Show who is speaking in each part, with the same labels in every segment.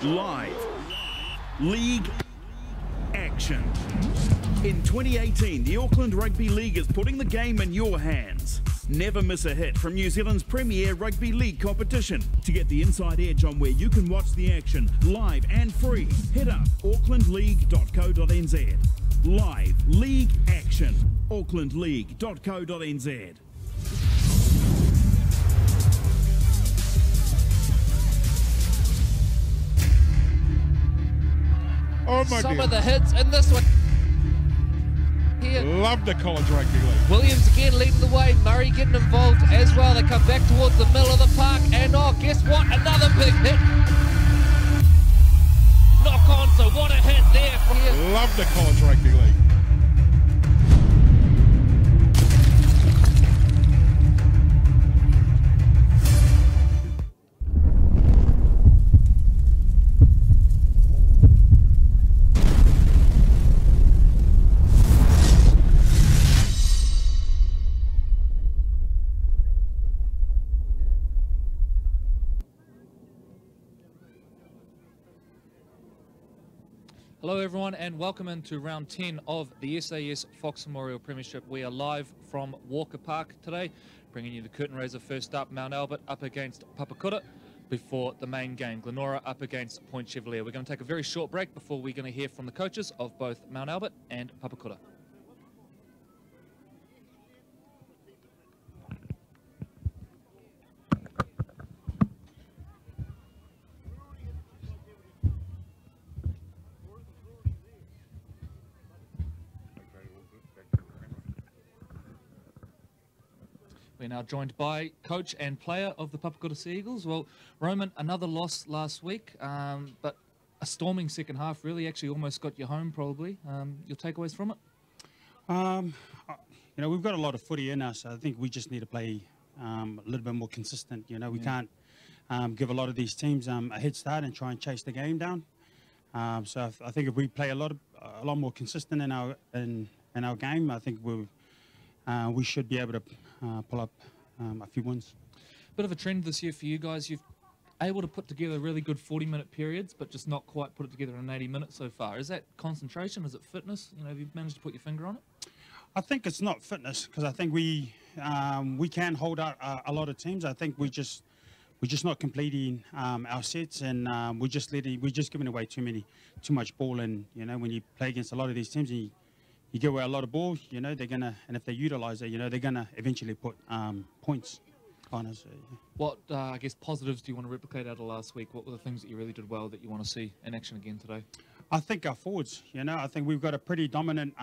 Speaker 1: Live league action. In 2018, the Auckland Rugby League is putting the game in your hands. Never miss a hit from New Zealand's premier rugby league competition. To get the inside edge on where you can watch the action live and free, head up aucklandleague.co.nz. Live league action. aucklandleague.co.nz.
Speaker 2: Oh my
Speaker 3: Some
Speaker 2: dear.
Speaker 3: of the hits in this one. Here.
Speaker 2: Love the college rugby league.
Speaker 3: Williams again leading the way. Murray getting involved as well. They come back towards the middle of the park. And oh, guess what? Another big hit. Knock on, so what a hit there. Here.
Speaker 2: Love the college rugby league.
Speaker 3: Hello everyone and welcome into round 10 of the SAS Fox Memorial Premiership. We are live from Walker Park today, bringing you the curtain raiser. First up, Mount Albert up against Papakura before the main game. Glenora up against Point Chevalier. We're going to take a very short break before we're going to hear from the coaches of both Mount Albert and Papakura. We're now joined by coach and player of the Papakura Sea Eagles. Well, Roman, another loss last week, but a storming second half, really actually almost got you home probably. Your takeaways from it?
Speaker 4: You know, we've got a lot of footy in us. I think we just need to play a little bit more consistent. You know, we can't give a lot of these teams a head start and try and chase the game down. So I think if we play a lot more consistent in our game, I think we should be able to pull up a few wins.
Speaker 3: Bit of a trend this year for you guys. You've able to put together really good 40-minute periods, but just not quite put it together in 80 minutes so far. Is that concentration? Is it fitness? You know, have you managed to put your finger on it?
Speaker 4: I think it's not fitness, because I think we can hold out a lot of teams. I think we're just not completing our sets, and we're just giving away too much ball. And you know, when you play against a lot of these teams, and you give away a lot of ball, you know, they're gonna, and if they utilize it, you know, they're gonna eventually put points on us.
Speaker 3: What I guess positives do you want to replicate out of last week? What were the things that you really did well that you want to see in action again today?
Speaker 4: I think our forwards, you know, I think we've got a pretty dominant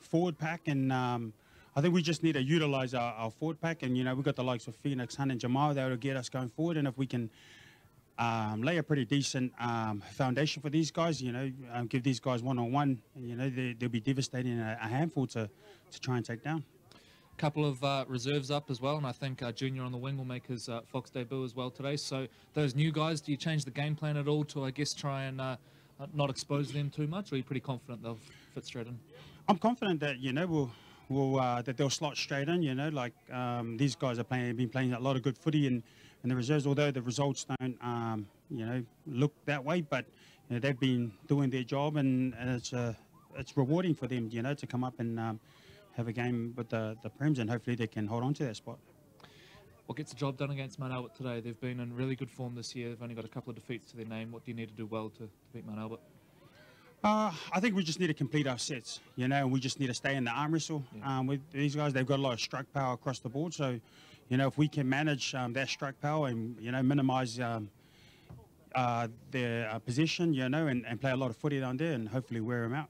Speaker 4: forward pack, and I think we just need to utilize our forward pack. And you know, we've got the likes of Phoenix, Hunt, and Jamal that will get us going forward. And if we can lay a pretty decent foundation for these guys, you know, give these guys one-on-one, you know, they'll be devastating a handful to try and take down.
Speaker 3: Couple of reserves up as well, and I think Junior on the wing will make his Fox debut as well today. So those new guys, do you change the game plan at all to, I guess, try and not expose them too much, or are you pretty confident they'll fit straight in?
Speaker 4: I'm confident that, you know, that they'll slot straight in. You know, like these guys have been playing a lot of good footy in the reserves, although the results don't you know, look that way, but you know, they've been doing their job, and it's rewarding for them, you know, to come up and have a game with the Prems, and hopefully they can hold on to that spot.
Speaker 3: What gets the job done against Mount Albert today? They've been in really good form this year. They've only got a couple of defeats to their name. What do you need to do well to beat Mount Albert?
Speaker 4: I think we just need to complete our sets, you know, and we just need to stay in the arm wrestle. With these guys, they've got a lot of strike power across the board. So, you know, if we can manage that strike power and, you know, minimize their position, you know, and play a lot of footy down there and hopefully wear them out.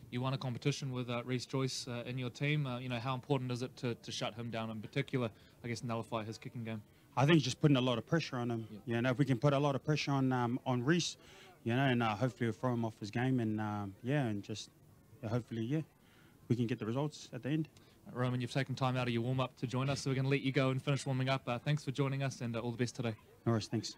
Speaker 3: You won a competition with Reece Joyce in your team. You know, how important is it to shut him down, in particular, I guess, nullify his kicking game?
Speaker 4: I think just putting a lot of pressure on him. Yep. You know, if we can put a lot of pressure on Reece, you know, and hopefully we'll throw him off his game, and and just hopefully, we can get the results at the end.
Speaker 3: Roman, you've taken time out of your warm-up to join us, so we're going to let you go and finish warming up. Thanks for joining us, and all the best today.
Speaker 4: No worries, thanks.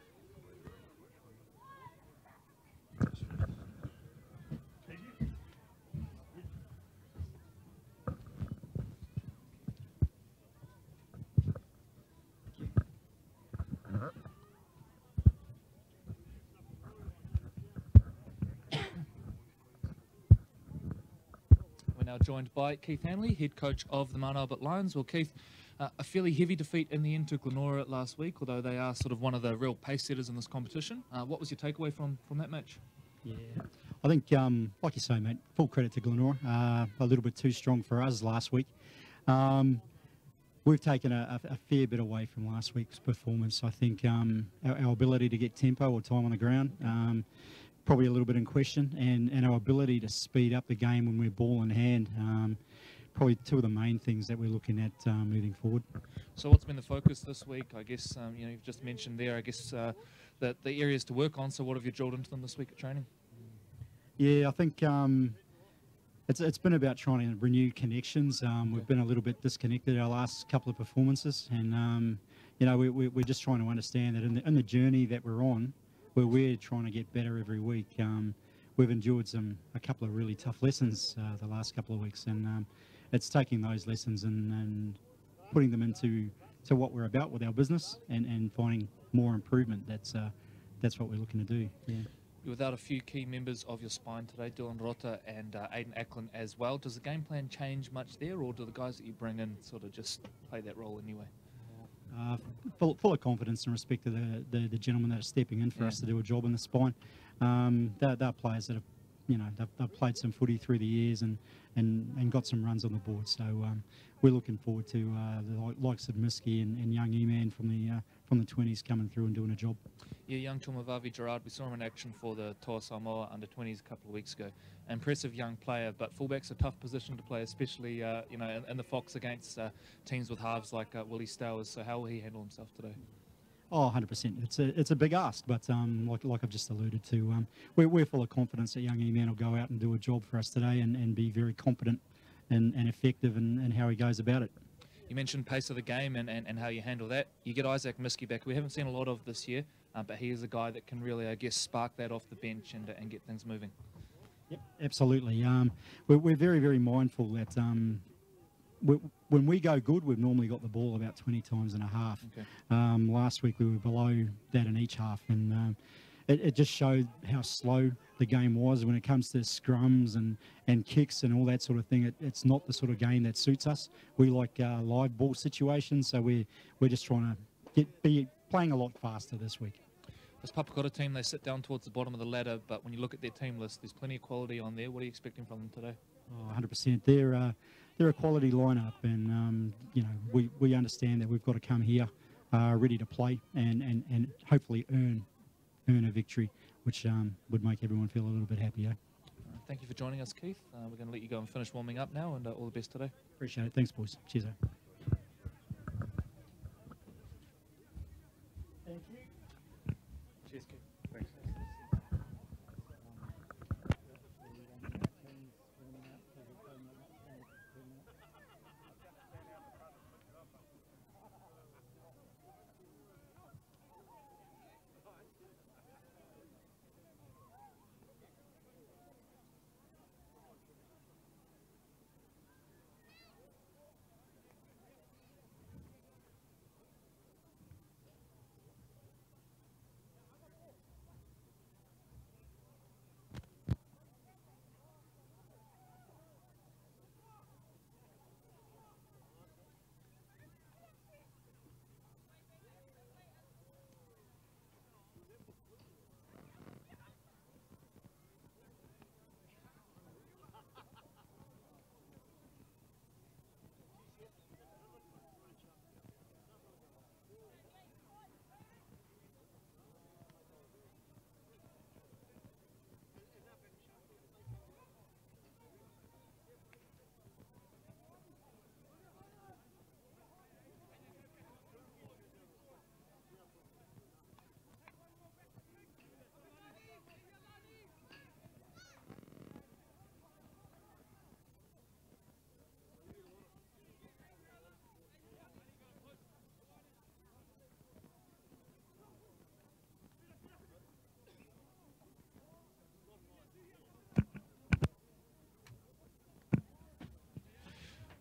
Speaker 3: now joined by Keith Hanley, head coach of the Mount Albert Lions. Well, Keith, a fairly heavy defeat in the end to Glenora last week, although they are sort of one of the real pace setters in this competition. What was your takeaway from that match?
Speaker 5: Yeah, I think, like you say, mate, full credit to Glenora. A little bit too strong for us last week. We've taken a fair bit away from last week's performance. I think our ability to get tempo or time on the ground, probably a little bit in question, and our ability to speed up the game when we're ball in hand, probably two of the main things that we're looking at moving forward.
Speaker 3: So what's been the focus this week? I guess, you've just mentioned there, I guess, the areas to work on. So what have you drilled into them this week at training? Yeah,
Speaker 5: I think it's been about trying to renew connections. We've been a little bit disconnected our last couple of performances, and we're just trying to understand that in the journey that we're on, where we're trying to get better every week. We've endured a couple of really tough lessons the last couple of weeks, and it's taking those lessons and putting them into what we're about with our business and finding more improvement. That's what we're looking to do. Yeah.
Speaker 3: You're without a few key members of your spine today, Dylan Rota and Aiden Ackland as well. Does the game plan change much there, or do the guys that you bring in sort of just play that role anyway?
Speaker 5: Full of confidence and respect to the gentlemen that are stepping in for us to do a job in the spine. They're players that have, they've played some footy through the years and got some runs on the board. So we're looking forward to the likes of Miski and young E-Man from the 20s coming through and doing a job.
Speaker 3: Yeah, young Tumavavi Gerard, we saw him in action for the Toa Samoa under 20s a couple of weeks ago. Impressive young player, but fullback's a tough position to play, especially in the Fox against teams with halves like Willie Stowers. So how will he handle himself today?
Speaker 5: Oh, 100%. It's a big ask, but like I've just alluded to, we're full of confidence that young E-Man will go out and do a job for us today and be very competent and effective in how he goes about it.
Speaker 3: You mentioned pace of the game and how you handle that. You get Isaac Miski back, we haven't seen a lot of this year, but he is a guy that can really, I guess, spark that off the bench and get things moving.
Speaker 5: Yep, absolutely. We're very, very mindful that when we go good, we've normally got the ball about 20 times and a half.
Speaker 3: Okay.
Speaker 5: Last week we were below that in each half, and it just showed how slow the game was when it comes to scrums and kicks and all that sort of thing. It's not the sort of game that suits us. We like live ball situations, so we're just trying to be playing a lot faster this week.
Speaker 3: This Papakura team, they sit down towards the bottom of the ladder, but when you look at their team list, there's plenty of quality on there. What are you expecting from them today?
Speaker 5: Oh, 100%. They're a quality lineup, and we understand that we've got to come here ready to play and hopefully earn a victory, which would make everyone feel a little bit happier.
Speaker 3: Thank you for joining us, Keith. We're going to let you go and finish warming up now, and all the best today.
Speaker 5: Appreciate it. Thanks, boys. Cheers.
Speaker 3: Thank you. Cheers, Keith. Thanks.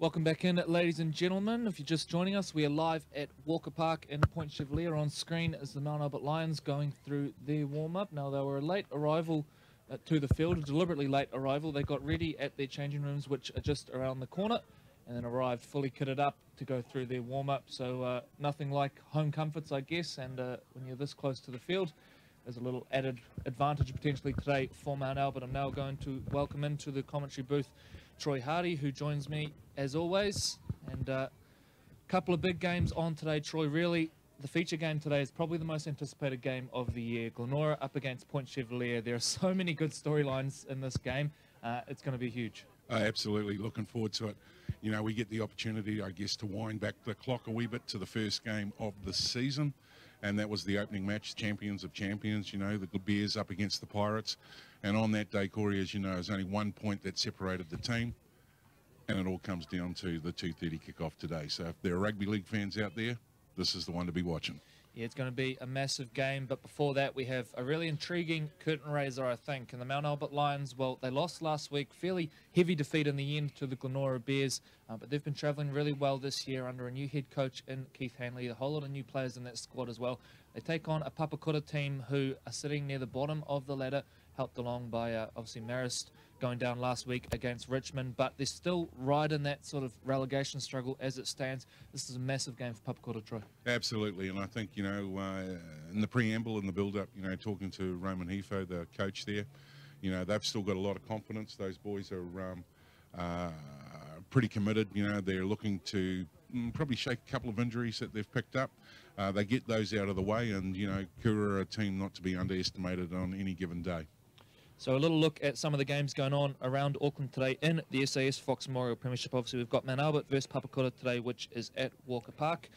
Speaker 3: Welcome back in, ladies and gentlemen. If you're just joining us, we are live at Walker Park in Point Chevalier. On screen is the Mount Albert Lions going through their warm-up. Now, they were a late arrival to the field, a deliberately late arrival. They got ready at their changing rooms, which are just around the corner, and then arrived fully kitted up to go through their warm-up. So nothing like home comforts, I guess, and when you're this close to the field, there's a little added advantage potentially today for Mount Albert. I'm now going to welcome into the commentary booth Troy Hardy, who joins me as always, and a couple of big games on today, Troy. Really, the feature game today is probably the most anticipated game of the year. Glenora up against Point Chevalier. There are so many good storylines in this game. It's going to be huge.
Speaker 6: Absolutely, looking forward to it. You know, we get the opportunity, I guess, to wind back the clock a wee bit to the first game of the season, and that was the opening match, champions of champions, you know, the Bears up against the Pirates. And on that day, Corey, as you know, there's only 1 point that separated the team, and it all comes down to the 2:30 kickoff today. So if there are rugby league fans out there, this is the one to be watching.
Speaker 3: Yeah, it's going to be a massive game, but before that we have a really intriguing curtain raiser, I think. And the Mount Albert Lions, well, they lost last week, fairly heavy defeat in the end to the Glenora Bears, but they've been travelling really well this year under a new head coach in Keith Hanley, a whole lot of new players in that squad as well. They take on a Papakura team who are sitting near the bottom of the ladder, helped along by obviously Marist going down last week against Richmond, but they're still right in that sort of relegation struggle as it stands. This is a massive game for Papakura, Troy.
Speaker 6: Absolutely, and I think, you know, in the preamble and the build-up, you know, talking to Roman Hefo, the coach there, you know, they've still got a lot of confidence. Those boys are pretty committed. You know, they're looking to probably shake a couple of injuries that they've picked up. They get those out of the way, and, you know, Kura are a team not to be underestimated on any given day.
Speaker 3: So a little look at some of the games going on around Auckland today in the SAS Fox Memorial Premiership. Obviously, we've got Mount Albert versus Papakura today, which is at Walker Park.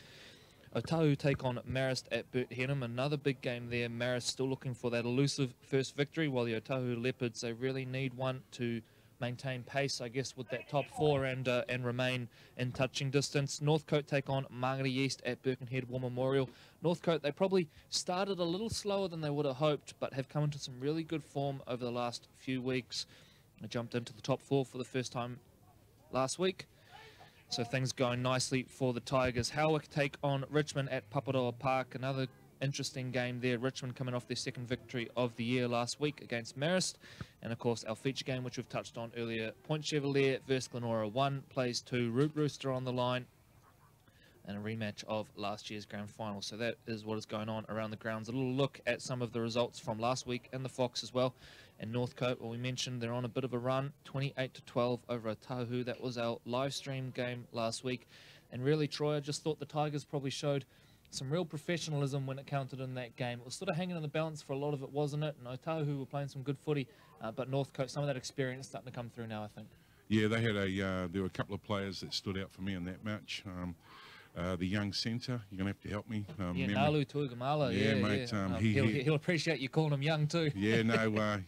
Speaker 3: Otahu take on Marist at Burt Henham. Another big game there. Marist still looking for that elusive first victory, while the Otahu Leopards, they really need one to maintain pace, I guess, with that top four and remain in touching distance. Northcote take on Mangere East at Birkenhead War Memorial. Northcote, they probably started a little slower than they would have hoped, but have come into some really good form over the last few weeks. They jumped into the top four for the first time last week, so things going nicely for the Tigers. Howick take on Richmond at Paparoa Park. Another interesting game there. Richmond coming off their second victory of the year last week against Marist. And of course our feature game, which we've touched on earlier, Point Chevalier versus Glenora. 1 plays 2, Root Rooster on the line, and a rematch of last year's grand final. So that is what is going on around the grounds. A little look at some of the results from last week in the Fox as well. And Northcote, well, we mentioned they're on a bit of a run, 28-12 over Otahu. That was our live stream game last week. And really, Troy, I just thought the Tigers probably showed some real professionalism when it counted in that game. It was sort of hanging in the balance for a lot of it, wasn't it? And Otahu were playing some good footy, but Northcote, some of that experience starting to come through now, I think.
Speaker 6: Yeah, they had there were a couple of players that stood out for me in that match. The young centre, you're going to have to help me.
Speaker 3: Yeah, Nalu Tuigamala.
Speaker 6: Yeah, mate.
Speaker 3: Yeah. He'll appreciate you calling him young too.
Speaker 6: Yeah, no,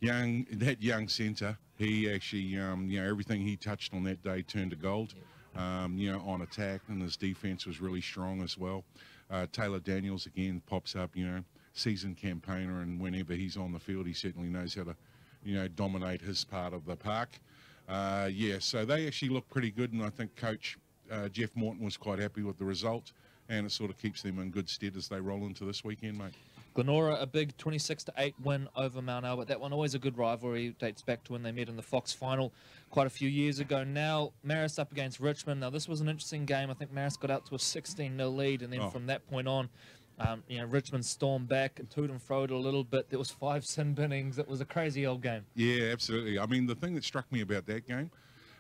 Speaker 6: that young centre, he actually, you know, everything he touched on that day turned to gold. Yeah. You know, on attack, and his defense was really strong as well. Taylor Daniels again pops up, you know, seasoned campaigner, and whenever he's on the field, he certainly knows how to, you know, dominate his part of the park. Yeah, so they actually look pretty good, and I think Coach Jeff Morton was quite happy with the result, and it sort of keeps them in good stead as they roll into this weekend, mate.
Speaker 3: Glenora, a big 26-8 win over Mount Albert. That one always a good rivalry, dates back to when they met in the Fox final quite a few years ago now. Marist up against Richmond. Now, this was an interesting game. I think Marist got out to a 16-0 lead, and then from that point on, you know, Richmond stormed back and toed and froed a little bit. There was 5 sin binnings. It was a crazy old game.
Speaker 6: Yeah, absolutely. I mean, the thing that struck me about that game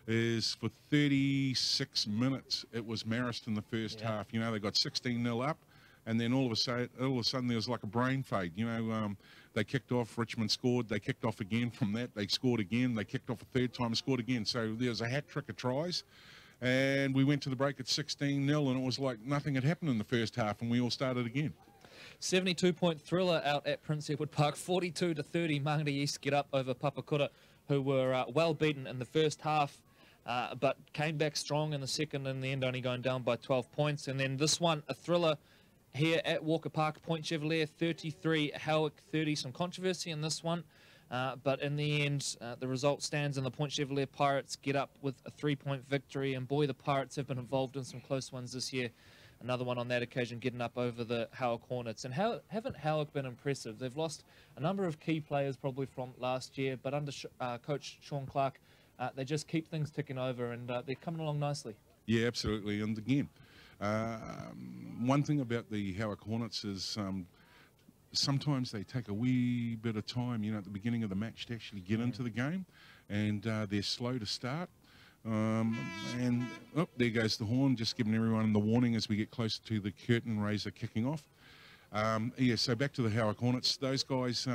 Speaker 6: is for 36 minutes, it was Marist in the first half. You know, they got 16-0 up. And then all of a sudden, there was like a brain fade. You know, they kicked off, Richmond scored, they kicked off again from that, they scored again, they kicked off a third time, scored again. So there was a hat trick of tries. And we went to the break at 16-0, and it was like nothing had happened in the first half, and we all started again.
Speaker 3: 72-point thriller out at Prince Edward Park, 42-30. Mangere East get up over Papakura, who were well beaten in the first half, but came back strong in the second, in the end only going down by 12 points. And then this one, a thriller here at Walker Park, Point Chevalier 33, Howick 30. Some controversy in this one, but in the end, the result stands, and the Point Chevalier Pirates get up with a 3-point victory. And boy, the Pirates have been involved in some close ones this year. Another one on that occasion getting up over the Howick Hornets. And haven't Howick been impressive? They've lost a number of key players probably from last year, but under Coach Sean Clark, they just keep things ticking over, and they're coming along nicely.
Speaker 6: Yeah, absolutely. And again, one thing about the Howick Hornets is sometimes they take a wee bit of time, at the beginning of the match to actually get into the game, and they're slow to start. And there goes the horn, just giving everyone the warning as we get closer to the curtain raiser kicking off. Yeah, so back to the Howick Hornets. Those guys,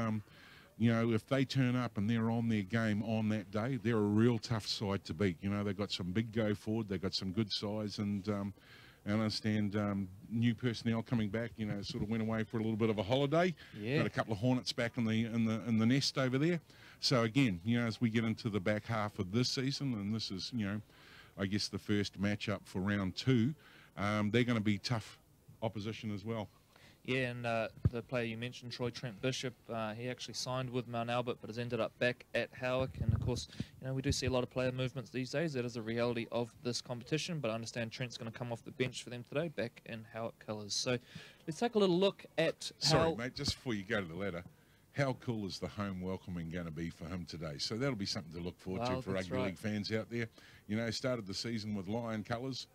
Speaker 6: if they turn up and they're on their game on that day, they're a real tough side to beat. They've got some big go forward, they've got some good size, and I understand new personnel coming back. Sort of went away for a little bit of a holiday.
Speaker 3: Yeah.
Speaker 6: Got a couple of Hornets back in the nest over there. So again, as we get into the back half of this season, and this is I guess the first matchup for round 2, they're going to be tough opposition as well.
Speaker 3: Yeah, and the player you mentioned, Troy Trent Bishop, he actually signed with Mount Albert but has ended up back at Howick. And of course, we do see a lot of player movements these days. That is a reality of this competition, but I understand Trent's going to come off the bench for them today, back in Howick colours. So let's take a little look at
Speaker 6: Sorry, mate, just before you go to the ladder, how cool is the home welcoming going to be for him today? So that'll be something to look forward to for rugby league fans out there. Started the season with Lion colours,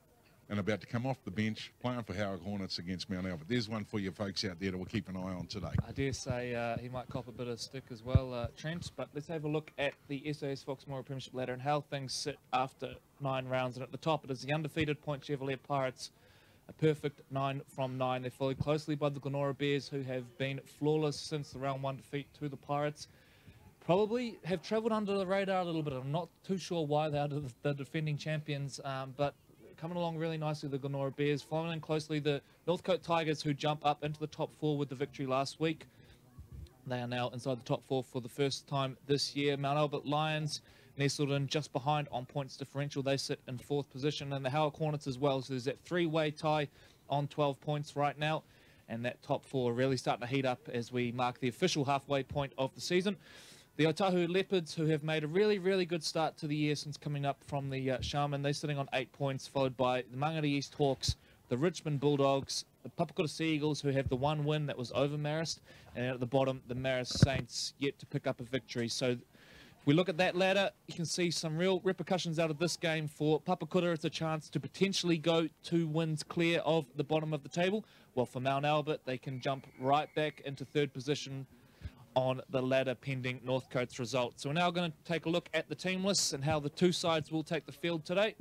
Speaker 6: and about to come off the bench, playing for Howick Hornets against Mount Albert. There's one for you folks out there that we'll keep an eye on today.
Speaker 3: I dare say he might cop a bit of stick as well, Trent. But let's have a look at the SAS Fox Memorial Premiership ladder and how things sit after 9 rounds. And at the top, it is the undefeated Point Chevrolet Pirates, a perfect 9 from 9. They're followed closely by the Glenora Bears, who have been flawless since the round 1 defeat to the Pirates. Probably have travelled under the radar a little bit. I'm not too sure why they are the defending champions, but coming along really nicely, the Glenora Bears, following closely the Northcote Tigers, who jump up into the top 4 with the victory last week. They are now inside the top 4 for the first time this year. Mount Albert Lions nestled in just behind on points differential. They sit in 4th position, and the Howick Hornets as well. So there's that 3-way tie on 12 points right now, and that top 4 really starting to heat up as we mark the official halfway point of the season. The Otahu Leopards, who have made a really, really good start to the year since coming up from the Shaman, they're sitting on 8 points, followed by the Mangere East Hawks, the Richmond Bulldogs, the Papakura Sea Eagles, who have the 1 win that was over Marist, and at the bottom, the Marist Saints, yet to pick up a victory. So if we look at that ladder, you can see some real repercussions out of this game. For Papakura, it's a chance to potentially go 2 wins clear of the bottom of the table. Well, for Mount Albert, they can jump right back into 3rd position on the ladder pending Northcote's result. So we're now going to take a look at the team lists and how the 2 sides will take the field today.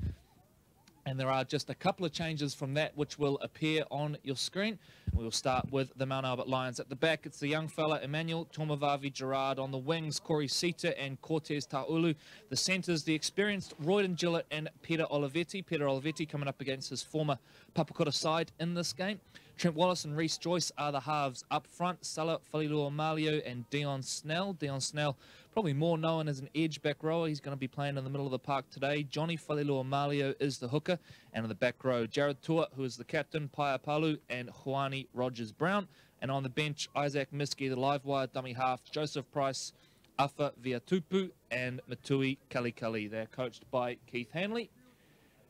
Speaker 3: And there are just a couple of changes from that which will appear on your screen. We'll start with the Mount Albert Lions. At the back, it's the young fella Emmanuel Tomavavi Gerard. On the wings, Corey Sita and Cortez Taulu. The centres, the experienced Royden Gillett and Peter Olivetti. Peter Olivetti coming up against his former Papakura side in this game. Trent Wallace and Reece Joyce are the halves. Up front, Salah Faliluamalio and Dion Snell. Dion Snell, probably more known as an edge back rower. He's going to be playing in the middle of the park today. Johnny Faliluamalio is the hooker. And in the back row, Jared Tua, who is the captain, Paia Palu, and Juani Rogers-Brown. And on the bench, Isaac Miski, the live wire dummy half, Joseph Price, Afa Viatupu, and Matui Kalikali. They're coached by Keith Hanley.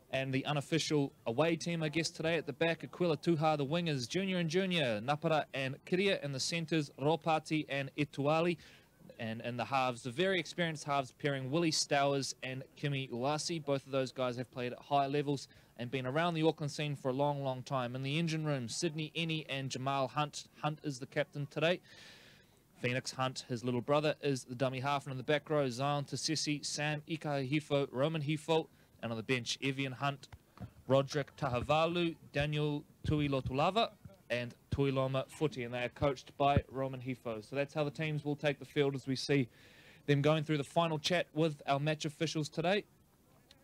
Speaker 3: And the unofficial away team, I guess, today at the back, Aquila Tuha, the wingers, Junior and Junior, Napara and Kiria, and the centres, Ropati and Etuali. And in the halves, the very experienced halves pairing Willie Stowers and Kimi Uasi. Both of those guys have played at high levels and been around the Auckland scene for a long, long time. In the engine room, Sydney Ennie and Jamal Hunt. Hunt is the captain today. Phoenix Hunt, his little brother, is the dummy half. And in the back row, Zion Tasisi, Sam Ikahifo, Roman Hifo. And on the bench, Evian Hunt, Roderick Tahavalu, Daniel Tuilotulava, and Tuiloma Footy. And they are coached by Roman Hifo. So that's how the teams will take the field as we see them going through the final chat with our match officials today.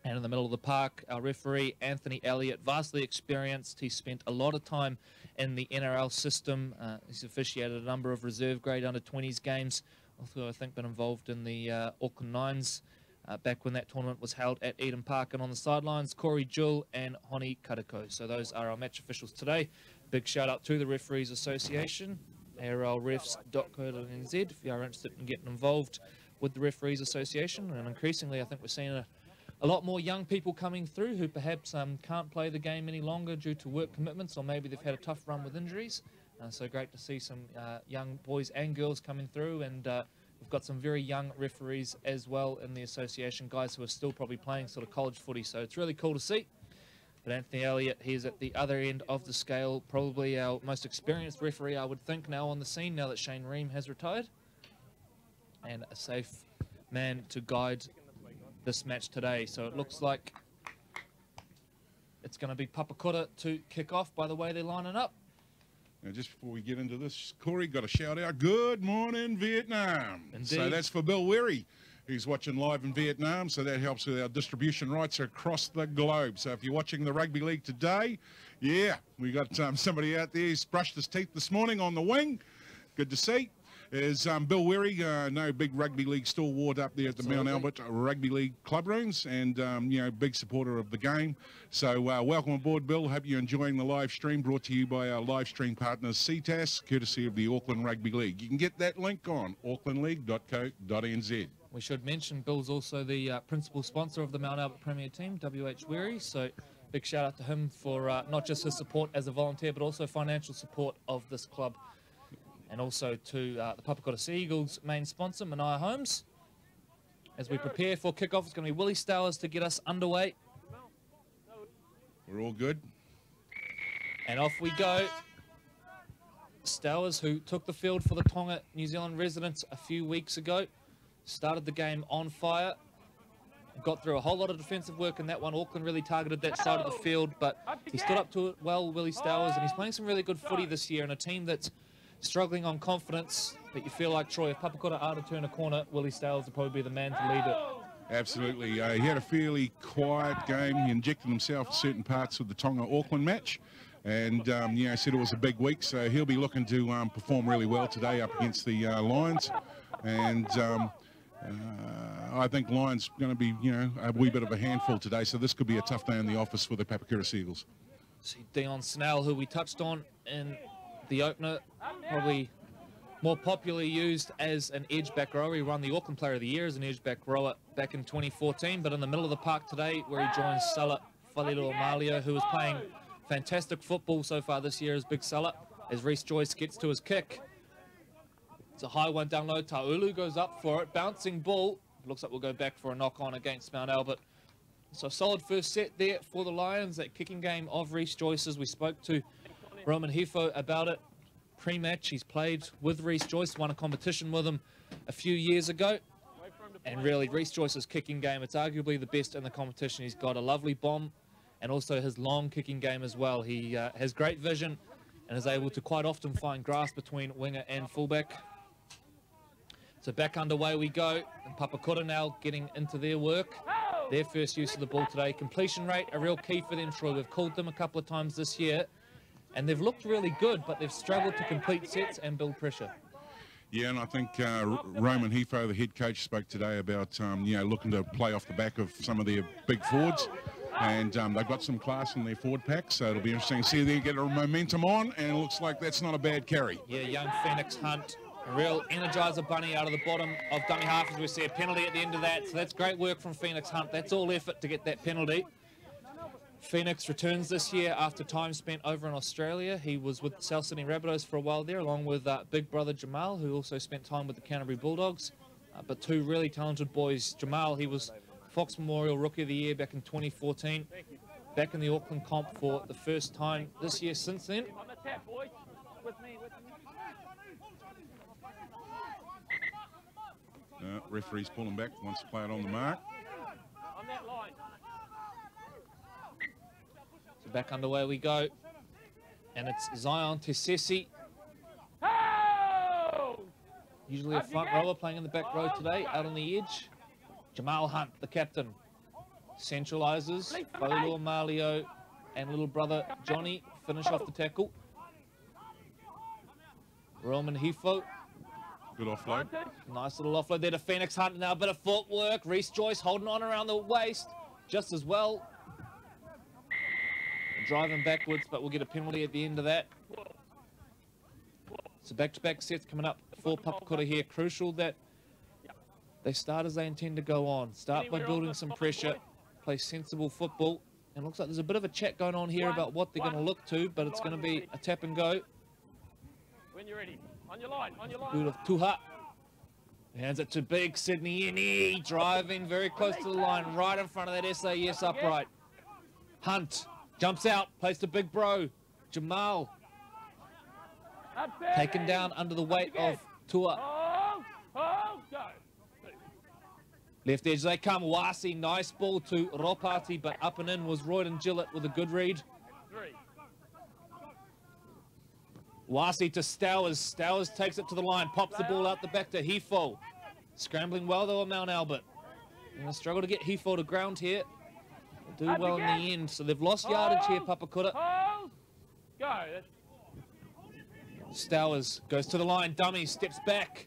Speaker 3: And in the middle of the park, our referee, Anthony Elliott, vastly experienced. He spent a lot of time in the NRL system. He's officiated a number of reserve grade under-20s games, although I think been involved in the Auckland Nines back when that tournament was held at Eden Park. And on the sidelines, Corey Jewell and Honi Karako. So those are our match officials today. Big shout out to the Referees Association, ARLRefs.co.nz, if you are interested in getting involved with the Referees Association. And increasingly, I think we're seeing a lot more young people coming through who perhaps can't play the game any longer due to work commitments, or maybe they've had a tough run with injuries. So great to see some young boys and girls coming through, and we've got some very young referees as well in the association, guys who are still probably playing sort of college footy, so it's really cool to see. But Anthony Elliott, he's at the other end of the scale, probably our most experienced referee, I would think, now on the scene, now that Shane Ream has retired. And a safe man to guide this match today. So it looks like it's going to be Papakura to kick off by the way they're lining up.
Speaker 6: Now, just before we get into this, Corey, got a shout out. Good morning, Vietnam.
Speaker 3: Indeed.
Speaker 6: So that's for Bill Weary, who's watching live in Vietnam. So that helps with our distribution rights across the globe. So if you're watching the rugby league today, yeah, we got somebody out there who's brushed his teeth this morning on the wing. Good to see. Is Bill Weary, no big rugby league stalwart up there at the Mount Albert Rugby League club rooms, and you know, big supporter of the game. So welcome aboard, Bill. Hope you're enjoying the live stream, brought to you by our live stream partners Ctas, courtesy of the Auckland Rugby League. You can get that link on aucklandleague.co.nz.
Speaker 3: We should mention Bill's also the principal sponsor of the Mount Albert Premier team, WH Weary. So big shout out to him for not just his support as a volunteer, but also financial support of this club. And also to the Papakura Sea Eagles main sponsor, Mania Homes. As we prepare for kickoff, it's going to be Willie Stowers to get us underway.
Speaker 6: We're all good.
Speaker 3: And off we go. Stowers, who took the field for the Tonga New Zealand residents a few weeks ago, started the game on fire. Got through a whole lot of defensive work in that one. Auckland really targeted that side of the field, but he stood up to it well, Willie Stowers, and he's playing some really good footy this year in a team that's struggling on confidence, but you feel like, Troy, if Papakura are to turn a corner, Willie Stowers will probably be the man to lead it.
Speaker 6: Absolutely. He had a fairly quiet game. He injected himself in certain parts of the Tonga-Auckland match, and you know, said it was a big week, so he'll be looking to perform really well today up against the Lions. And I think Lions going to be, you know, a wee bit of a handful today, so this could be a tough day in the office for the Papakura Sea Eagles.
Speaker 3: See Dion Snell, who we touched on in the opener, probably more popularly used as an edge back rower. He won the Auckland Player of the Year as an edge back rower back in 2014, but in the middle of the park today, where he joins Sala Falilomalio, who is playing fantastic football so far this year as Big Sala, as Reece Joyce gets to his kick. It's a high one down low. Taulu goes up for it, bouncing ball. Looks like we'll go back for a knock on against Mount Albert. So solid first set there for the Lions. That kicking game of Reece Joyce's. We spoke to Roman Hefo about it pre-match. He's played with Reece Joyce, won a competition with him a few years ago, and really Reece Joyce's kicking game, it's arguably the best in the competition. He's got a lovely bomb and also his long kicking game as well. He has great vision and is able to quite often find grass between winger and fullback. So back underway we go, and Papakura now getting into their work. Their first use of the ball today. Completion rate, a real key for them, Troy. We've called them a couple of times this year, and they've looked really good, but they've struggled to complete sets and build pressure.
Speaker 6: Yeah, and I think Roman Hefo, the head coach, spoke today about you know, looking to play off the back of some of their big forwards, and they've got some class in their forward pack, so it'll be interesting to see them get a momentum on, and it looks like that's not a bad carry.
Speaker 3: Yeah, young Phoenix Hunt, a real energizer bunny out of the bottom of dummy half, as we see a penalty at the end of that, so that's great work from Phoenix Hunt. That's all effort to get that penalty. Phoenix returns this year after time spent over in Australia. He was with South Sydney Rabbitohs for a while there, along with big brother Jamal, who also spent time with the Canterbury Bulldogs. But two really talented boys. Jamal, he was Fox Memorial Rookie of the Year back in 2014. Back in the Auckland comp for the first time this year since then.
Speaker 6: Referee's pulling back, wants to play it on the mark.
Speaker 3: So back underway we go. And it's Zion Tesesi. Usually a front rower playing in the back row today, out on the edge. Jamal Hunt, the captain, centralizes. Folu Amalio and little brother Johnny finish off the tackle. Roman Hefo.
Speaker 6: Good offload.
Speaker 3: Nice little offload there to Phoenix Hunt. Now a bit of footwork. Reece Joyce holding on around the waist just as well. Driving backwards, but we'll get a penalty at the end of that. So back-to-back sets coming up for Papakura here. Crucial that they start as they intend to go on. Start by building some pressure. play sensible football. And it looks like there's a bit of a chat going on here about what they're going to look to, but it's going to be a tap and go.
Speaker 7: When you're ready. On your line. On your line.
Speaker 3: Good of Tuha. Hands it to big Sydney Ini, driving very close to the line, right in front of that SAS upright. Hunt jumps out, plays to big bro. Jamal taken down under the weight of Tua.
Speaker 7: Go.
Speaker 3: Left edge they come. Wasi, nice ball to Ropati, but up and in was Royden Gillett with a good read. Wasi to Stowers. Stowers takes it to the line, pops the ball out the back to Hefo. Scrambling well though at Mount Albert. Going to struggle to get Hefo to ground here. They'll do well in the end. So they've lost yardage here, Papakura.
Speaker 7: Go.
Speaker 3: Stowers goes to the line. Dummy steps back.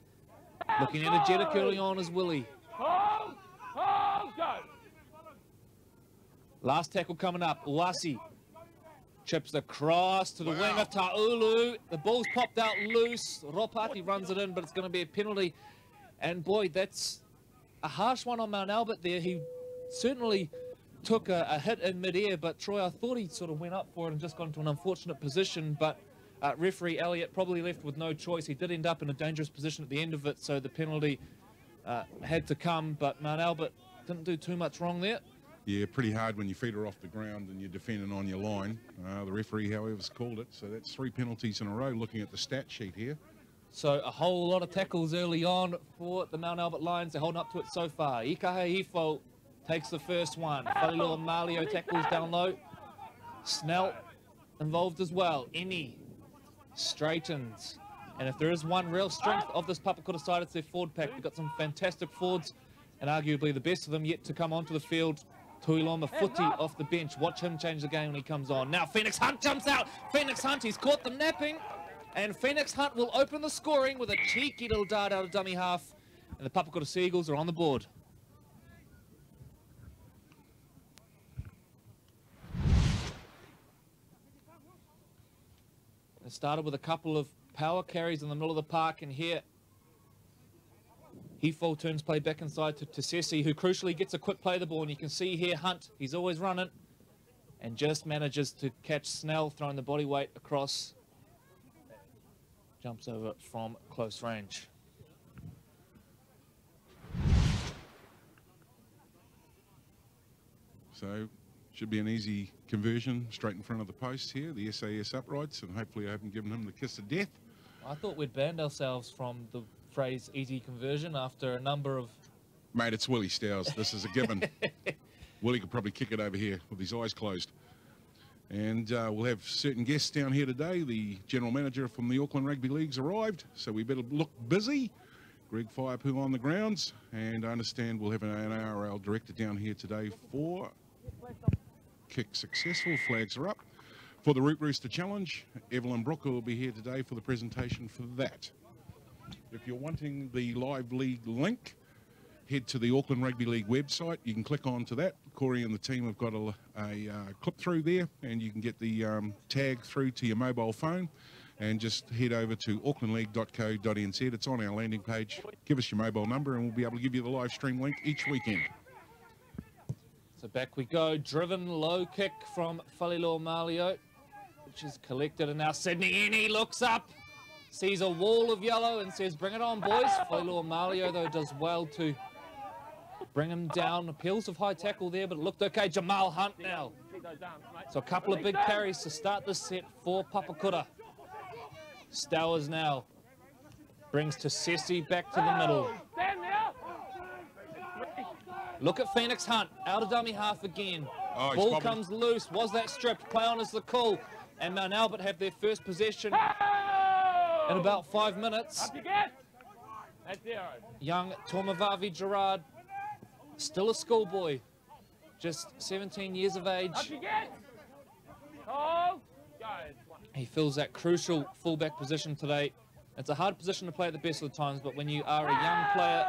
Speaker 3: Looking energetic early on is Willie.
Speaker 7: Go.
Speaker 3: Last tackle coming up. Wasi chips across to the wing of Ta'ulu. The ball's popped out loose. Ropati runs it in, but it's going to be a penalty. And boy, that's a harsh one on Mount Albert there. He certainly took a hit in mid-air, but Troy, I thought he sort of went up for it and just got into an unfortunate position, but referee Elliott probably left with no choice. He did end up in a dangerous position at the end of it, so the penalty had to come, but Mount Albert didn't do too much wrong there.
Speaker 6: Yeah, pretty hard when your feet are off the ground and you're defending on your line. The referee, however, has called it. So that's 3 penalties in a row looking at the stat sheet here.
Speaker 3: So a whole lot of tackles early on for the Mount Albert Lions. They're holding up to it so far. Ikahe Hefo takes the first one. Falilua Malio tackles down low. Snell involved as well. Eni straightens. And if there is one real strength of this Papakura side, it's their forward pack. They've got some fantastic forwards and arguably the best of them yet to come onto the field. Tuiloma Footy off the bench. Watch him change the game when he comes on. Now Phoenix Hunt jumps out. Phoenix Hunt, he's caught them napping. And Phoenix Hunt will open the scoring with a cheeky little dart out of dummy half. And the Papakura Seagulls are on the board. It started with a couple of power carries in the middle of the park, and here Hefo turns play back inside to Sessi, who crucially gets a quick play of the ball, and you can see here Hunt, he's always running, and just manages to catch Snell, throwing the body weight across. Jumps over from close range.
Speaker 6: So should be an easy conversion straight in front of the post here, the SAS uprights, and hopefully I haven't given him the kiss of death.
Speaker 3: I thought we'd banned ourselves from the phrase easy conversion after a number of...
Speaker 6: Mate, it's Willie Stowers. This is a given. Willie could probably kick it over here with his eyes closed. And we'll have certain guests down here today. The general manager from the Auckland Rugby League's arrived, so we better look busy. Greg Firepoo on the grounds, and I understand we'll have an ARL director down here today for kick successful. Flags are up. For the Root Rooster Challenge, Evelyn Brooker will be here today for the presentation for that. If you're wanting the live league link, head to the Auckland Rugby League website. You can click on to that. Corey and the team have got a clip through there, and you can get the tag through to your mobile phone, and just head over to aucklandleague.co.nz. It's on our landing page. Give us your mobile number and we'll be able to give you the live stream link each weekend.
Speaker 3: So back we go. Driven low kick from Falilua Malio, which is collected, and now Sydney Eni looks up, sees a wall of yellow and says, bring it on, boys. Falilua Malio, though, does well to bring him down. Appeals of high tackle there, but it looked okay. Jamal Hunt now. So a couple of big carries to start this set for Papakura. Stowers now brings to Sessi back to the middle. Look at Phoenix Hunt, out of dummy half again.
Speaker 6: Oh,
Speaker 3: ball comes loose. Was that stripped? Play on is the call. And Mount Albert have their first possession in about 5 minutes. Young Tomavavi Gerard, still a schoolboy, just 17 years of age. He fills that crucial fullback position today. It's a hard position to play at the best of the times, but when you are a young player,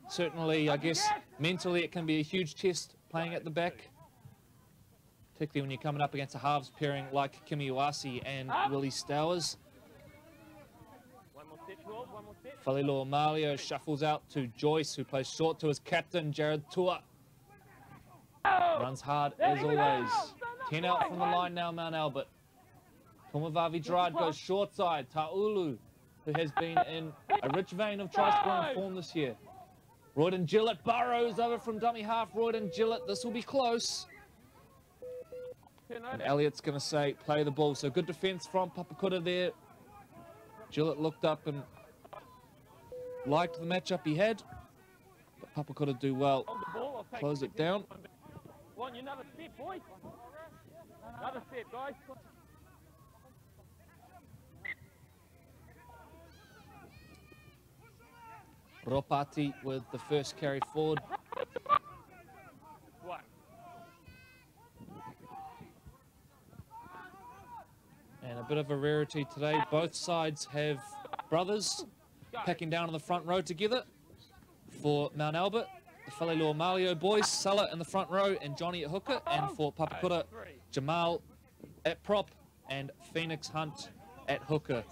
Speaker 3: certainly, I guess, mentally it can be a huge test playing at the back, particularly when you're coming up against a halves pairing like Kimi Iwasi and Willie Stowers. Falilua Malio shuffles out to Joyce, who plays short to his captain, Jared Tua. Runs hard as always. 10 out from the line now, Mount Albert. Tumavavi Dride goes short side. Ta'ulu, who has been in a rich vein of try-scoring form this year. Rd10 Gillett burrows over from dummy half. Rd10 Gillett, this will be close. And Elliott's going to say, play the ball. So good defence from Papakura there. Gillett looked up and liked the matchup he had. But Papakura do well. Close it down.
Speaker 7: Want you another step, boys? Another step, guys.
Speaker 3: Ropati with the first carry forward.
Speaker 7: What?
Speaker 3: And a bit of a rarity today. Both sides have brothers packing down on the front row together. For Mount Albert, the Whalelua Malio boys, Salah in the front row and Johnny at hooker. And for Papakura, Jamal at prop and Phoenix Hunt at hooker.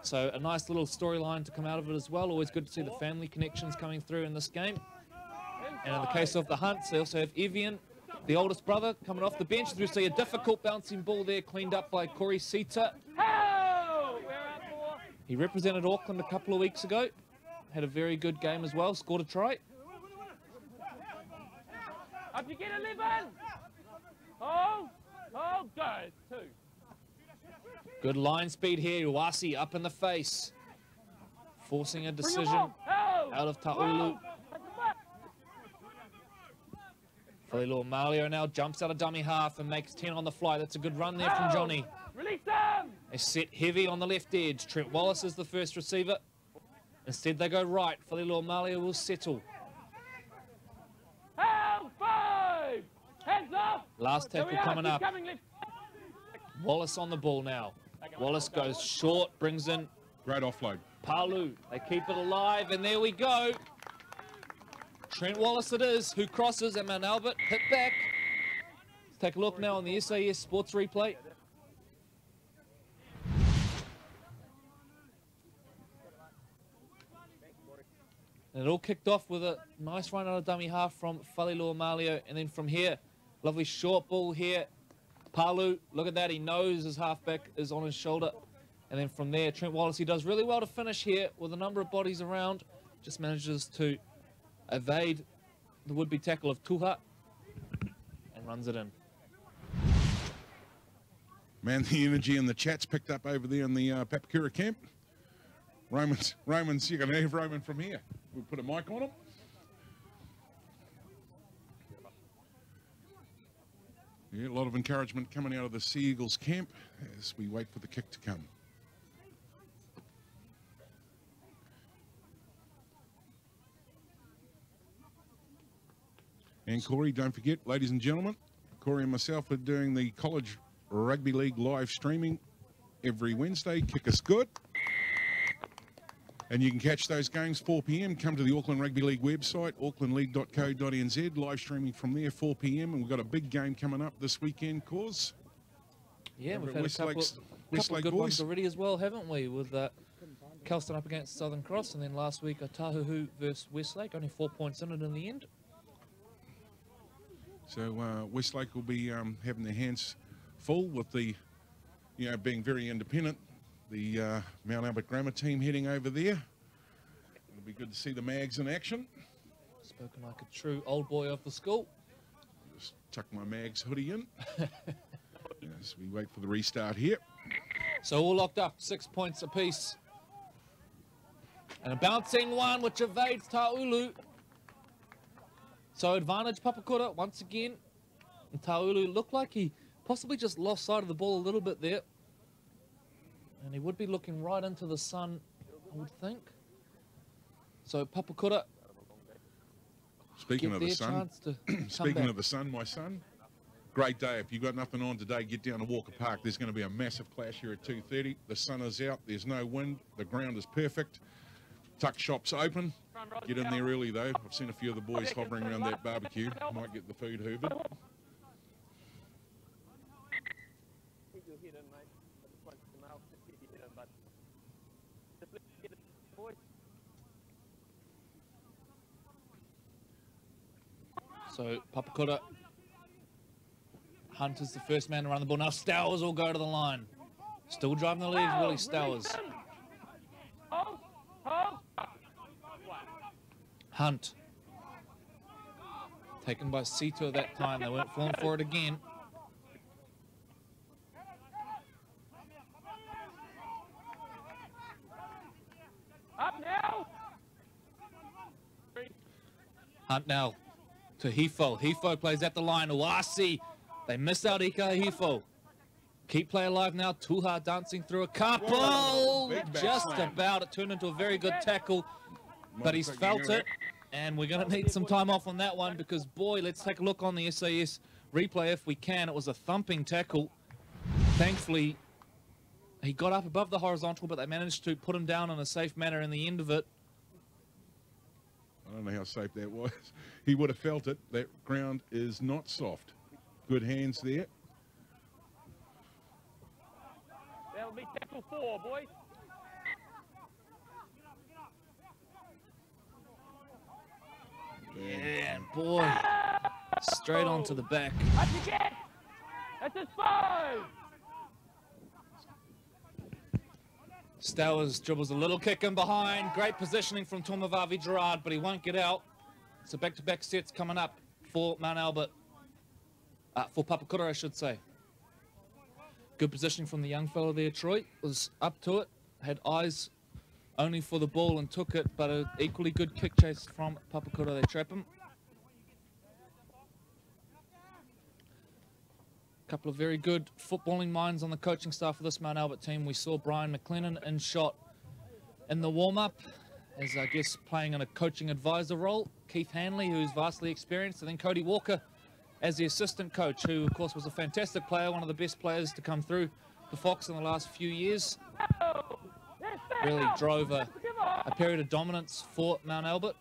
Speaker 3: So a nice little storyline to come out of it as well. Always good to see the family connections coming through in this game. And in the case of the Hunts, they also have Evian, the oldest brother, coming off the bench. We see a difficult bouncing ball there, cleaned up by Corey Sita. He represented Auckland a couple of weeks ago. Had a very good game as well, scored a try.
Speaker 7: Up you get 11. Oh, go. 2.
Speaker 3: Good line speed here. Uwasi up in the face. Forcing a decision out of Ta'ulu. Whalelua Malio now jumps out of dummy half and makes 10 on the fly. That's a good run there from Johnny.
Speaker 7: Release them.
Speaker 3: They set heavy on the left edge. Trent Wallace is the first receiver. Instead they go right. Whalelua Malio will settle.
Speaker 7: Help, 5. Hands up.
Speaker 3: Last tackle coming up. Wallace on the ball now. Wallace goes short, brings in
Speaker 6: Great offload.
Speaker 3: Palu. They keep it alive, and there we go. Trent Wallace it is, who crosses at Mount Albert, hit back. Let's take a look now on the SAS Sports replay. And it all kicked off with a nice run out of dummy half from Whalelua Malio, and then from here, lovely short ball here. Palu, look at that, he knows his halfback is on his shoulder. And then from there, Trent Wallace, he does really well to finish here with a number of bodies around. Just manages to evade the would-be tackle of Tuha and runs it in.
Speaker 6: Man, the energy in the chat's picked up over there in the Papakura camp. Roman's, you're going to have Roman from here. We'll put a mic on him. Yeah, a lot of encouragement coming out of the Sea Eagles camp as we wait for the kick to come. And Corey, don't forget, ladies and gentlemen, Corey and myself are doing the College Rugby League live streaming every Wednesday. Kick us good. And you can catch those games 4 p.m. Come to the Auckland Rugby League website, aucklandleague.co.nz, live streaming from there 4 p.m. And we've got a big game coming up this weekend, Cause.
Speaker 3: Yeah, we've had a couple of good ones already as well, haven't we? With Kelston up against Southern Cross, and then last week Otahuhu versus Westlake, only 4 points in it in the end.
Speaker 6: So Westlake will be having their hands full with the, being very independent. The Mount Albert Grammar team heading over there. It'll be good to see the Mags in action.
Speaker 3: Spoken like a true old boy of the school.
Speaker 6: Just tuck my Mags hoodie in as we wait for the restart here.
Speaker 3: So all locked up, 6 points apiece. And a bouncing one which evades Ta'ulu. So advantage Papakura once again. And Ta'ulu looked like he possibly just lost sight of the ball a little bit there. And he would be looking right into the sun, I would think. So Papakura.
Speaker 6: Speaking of the sun, my son, great day. If you've got nothing on today, get down to Walker Park. There's going to be a massive clash here at 2:30. The sun is out. There's no wind. The ground is perfect. Tuck shop's open. Get in there early, though. I've seen a few of the boys hovering around that barbecue. Might get the food hoovered.
Speaker 3: So Papakura. Hunt is the first man to run the ball. Now Stowers will go to the line. Still driving the lead, Willie Stowers. Hunt. Taken by Cito at that time. They weren't falling for it again.
Speaker 7: Up now.
Speaker 3: Hunt now to Hifo. Hifo plays at the line. Oasi. They miss out Ika Hifo. Keep play alive now. Tuha dancing through a couple.
Speaker 6: Whoa, big back
Speaker 3: Just
Speaker 6: slam.
Speaker 3: about. It turned into a very good tackle. But he's felt it. And we're going to need some time off on that one because, boy, let's take a look on the SAS replay if we can. It was a thumping tackle. Thankfully, he got up above the horizontal, but they managed to put him down in a safe manner in the end of it.
Speaker 6: I don't know how safe that was. He would have felt it. That ground is not soft. Good hands there.
Speaker 7: That'll be tackle 4, boys.
Speaker 3: Yeah, and boy, straight onto the back.
Speaker 7: Up again. That's his 5.
Speaker 3: Stowers dribbles a little kick in behind. Great positioning from Tomavavi Gerard, but he won't get out. So back-to-back sets coming up for Mount Albert. For Papakura, I should say. Good positioning from the young fellow there, Troy. Was up to it, had eyes only for the ball and took it, but an equally good kick chase from Papakura. They trap him. Couple of very good footballing minds on the coaching staff of this Mount Albert team. We saw Brian McLennan in shot in the warm-up as, I guess, playing in a coaching advisor role. Keith Hanley, who's vastly experienced, and then Cody Walker as the assistant coach, who, of course, was a fantastic player, one of the best players to come through the Fox in the last few years. Really drove a period of dominance for Mount Albert.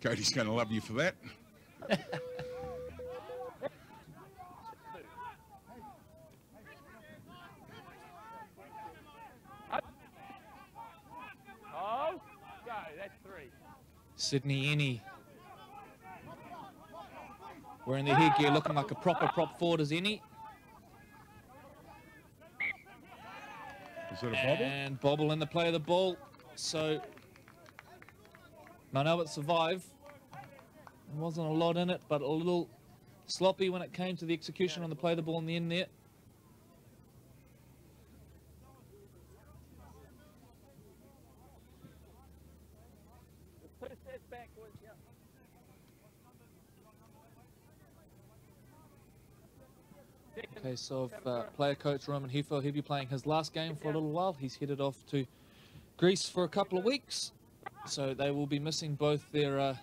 Speaker 6: Cody's going to love you for that.
Speaker 7: Oh, go. That's 3.
Speaker 3: Sydney Ennie wearing the headgear, looking like a proper prop forward as Ennie.
Speaker 6: Is that a bobble?
Speaker 3: And bobble in the play of the ball. So Mount Albert survive. There wasn't a lot in it, but a little sloppy when it came to the execution on the play of the ball in the end there.
Speaker 7: Put his head backwards, yeah.
Speaker 3: Case of player coach Roman Hifo. He'll be playing his last game for a little while. He's headed off to Greece for a couple of weeks. So they will be missing both their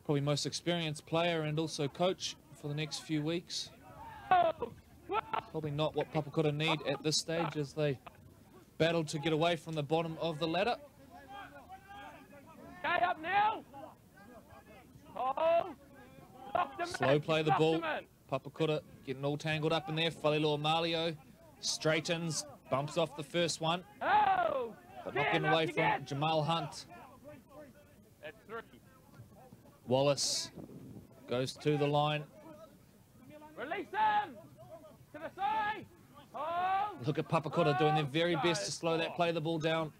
Speaker 3: probably most experienced player and also coach for the next few weeks. Probably not what Papakura need at this stage as they battle to get away from the bottom of the ladder.
Speaker 7: Stay up now. Oh,
Speaker 3: Slow play the ball. Papakura getting all tangled up in there. Falilo Amalio straightens, bumps off the first one,
Speaker 7: Oh,
Speaker 3: but not getting away from Jamal Hunt.
Speaker 7: That's 3.
Speaker 3: Wallace goes to the line.
Speaker 7: Release them to the side. Oh,
Speaker 3: Look at Papakura doing their very best to slow that play the ball down.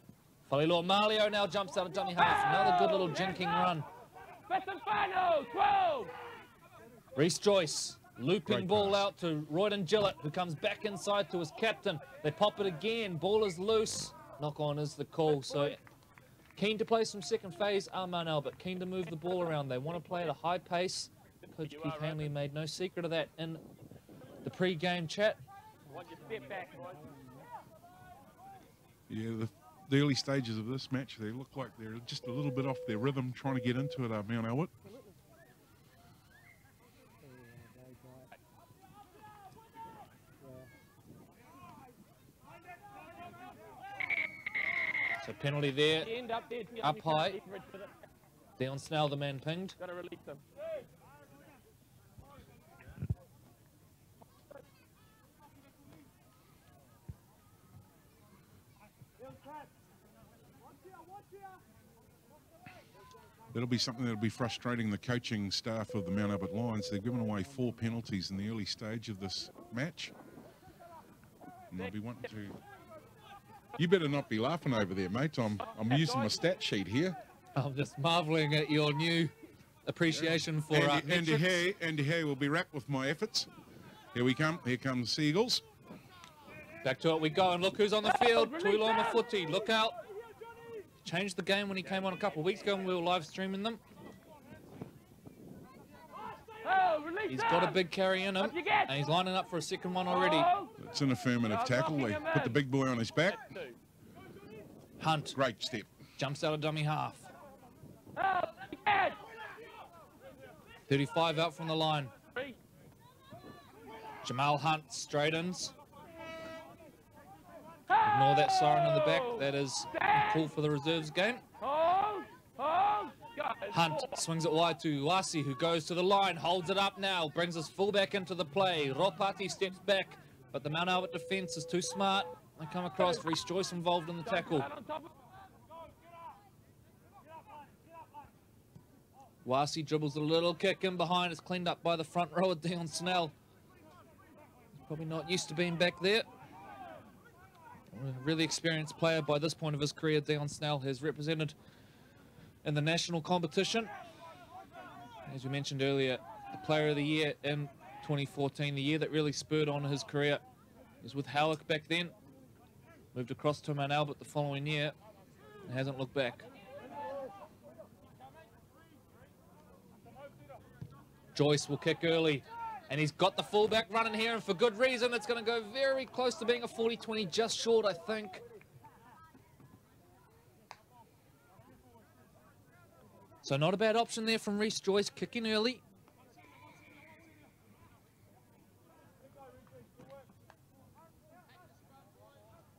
Speaker 3: Falilo Amalio now jumps out of dummy half. Another good little jinking run.
Speaker 7: best and final. 12.
Speaker 3: Reece Joyce looping
Speaker 6: Great
Speaker 3: ball
Speaker 6: pass.
Speaker 3: out to Royden Gillett, who comes back inside to his captain. They pop it again. Ball is loose. Knock on is the call. So keen to play some second phase are Mount Albert. Keen to move the ball around. They want to play at a high pace. Coach Keith Hanley made no secret of that in the pre-game chat.
Speaker 7: Want you to step back, boys.
Speaker 6: Yeah, the early stages of this match, they look like they're just a little bit off their rhythm trying to get into it, Mount Albert.
Speaker 3: So penalty there.
Speaker 7: End up there. Tim.
Speaker 3: Up
Speaker 7: You can't
Speaker 3: high.
Speaker 7: leave it to the-
Speaker 3: Dion Snell, the man pinged.
Speaker 7: Got to release them.
Speaker 6: that'll be something that'll be frustrating the coaching staff of the Mount Albert Lions. They've given away 4 penalties in the early stage of this match. And they'll be wanting to... You better not be laughing over there, mate. I'm using my stat sheet here.
Speaker 3: I'm just marvelling at your new appreciation for
Speaker 6: Andy Hay will be wrapped with my efforts. Here we come. Here come the Seagulls.
Speaker 3: Back to it we go, and look who's on the field. Tuiloma Footy, look out. Changed the game when he came on a couple of weeks ago when we were live streaming them. He's got a big carry in him, and he's lining up for a second one already.
Speaker 6: It's an affirmative tackle. They put the big boy on his back.
Speaker 3: Hunt.
Speaker 6: Great step.
Speaker 3: Jumps out of dummy half. 35 out from the line. Jamal Hunt straightens. Ignore that siren in the back. That is a call for the reserves game. Hunt swings it wide to Wasi, who goes to the line, holds it up now, brings his fullback into the play. Ropati steps back, but the Mount Albert defence is too smart. They come across. Reece Joyce involved in the tackle. Wasi dribbles a little kick in behind. It's cleaned up by the front rower, Dion Snell. He's probably not used to being back there. A really experienced player by this point of his career. Dion Snell has represented in the national competition. As we mentioned earlier, the player of the year in 2014, the year that really spurred on his career. He was with Howick back then, moved across to Mount Albert the following year, and hasn't looked back. Joyce will kick early, and he's got the fullback running here, and for good reason. It's going to go very close to being a 40-20, just short, I think. So not a bad option there from Reece Joyce, kicking early.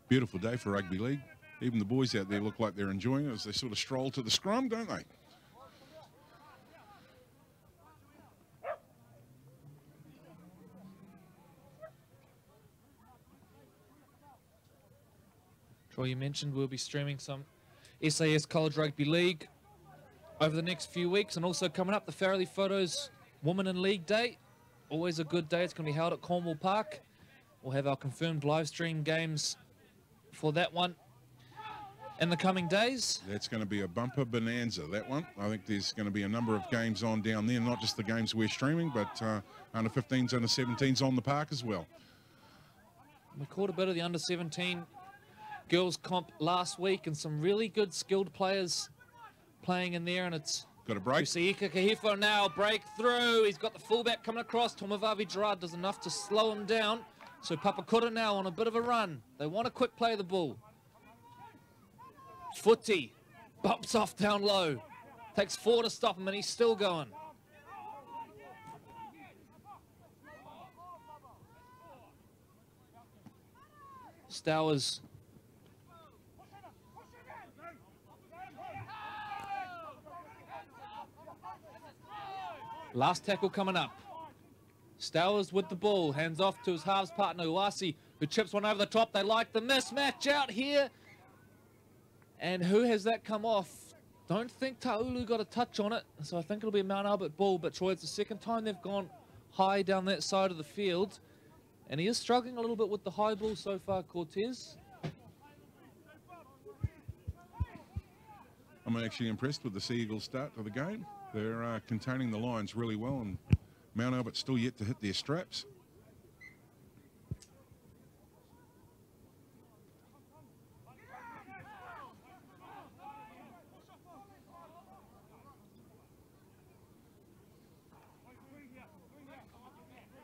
Speaker 6: Beautiful day for rugby league. Even the boys out there look like they're enjoying it as they sort of stroll to the scrum, don't they?
Speaker 3: Troy, you mentioned we'll be streaming some SAS College Rugby League over the next few weeks, and also coming up the Farrelly Photos Women in League Day. Always a good day. It's going to be held at Cornwall Park. We'll have our confirmed live stream games for that one in the coming days.
Speaker 6: That's going to be a bumper bonanza, that one. I think there's going to be a number of games on down there, not just the games we're streaming, but under 15s, under 17s on the park as well.
Speaker 3: We caught a bit of the under 17 girls comp last week, and some really good skilled players playing in there, and it's
Speaker 6: got a break.
Speaker 3: Usiika Kahifo now break through. He's got the fullback coming across. Tomovavi Gerard does enough to slow him down. So Papakura now on a bit of a run. They want a quick play of the ball. Footy bumps off down low. Takes 4 to stop him, and he's still going. Stowers. Last tackle coming up. Stowers with the ball, hands off to his halves partner, Uasi, who chips one over the top. They like the mismatch out here. And who has that come off? Don't think Taulu got a touch on it, so I think it'll be a Mount Albert ball. But Troy, it's the second time they've gone high down that side of the field. And he is struggling a little bit with the high ball so far, Cortez.
Speaker 6: I'm actually impressed with the Sea Eagles start of the game. They're containing the Lions really well, and Mount Albert still yet to hit their straps.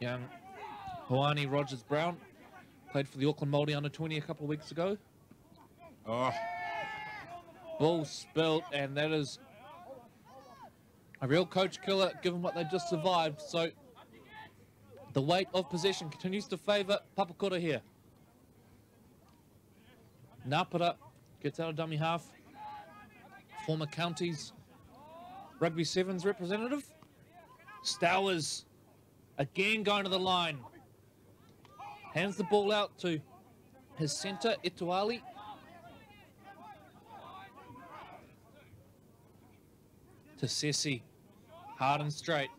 Speaker 3: Young Hoani Rogers-Brown played for the Auckland Māori under-20 a couple of weeks ago.
Speaker 6: Oh,
Speaker 3: Ball spilt, and that is a real coach killer given what they just survived. So the weight of possession continues to favour Papakura here. Napara gets out of dummy half. Former counties rugby sevens representative. Stowers again going to the line. Hands the ball out to his centre, Ituali. to Sessi. Hard and straight.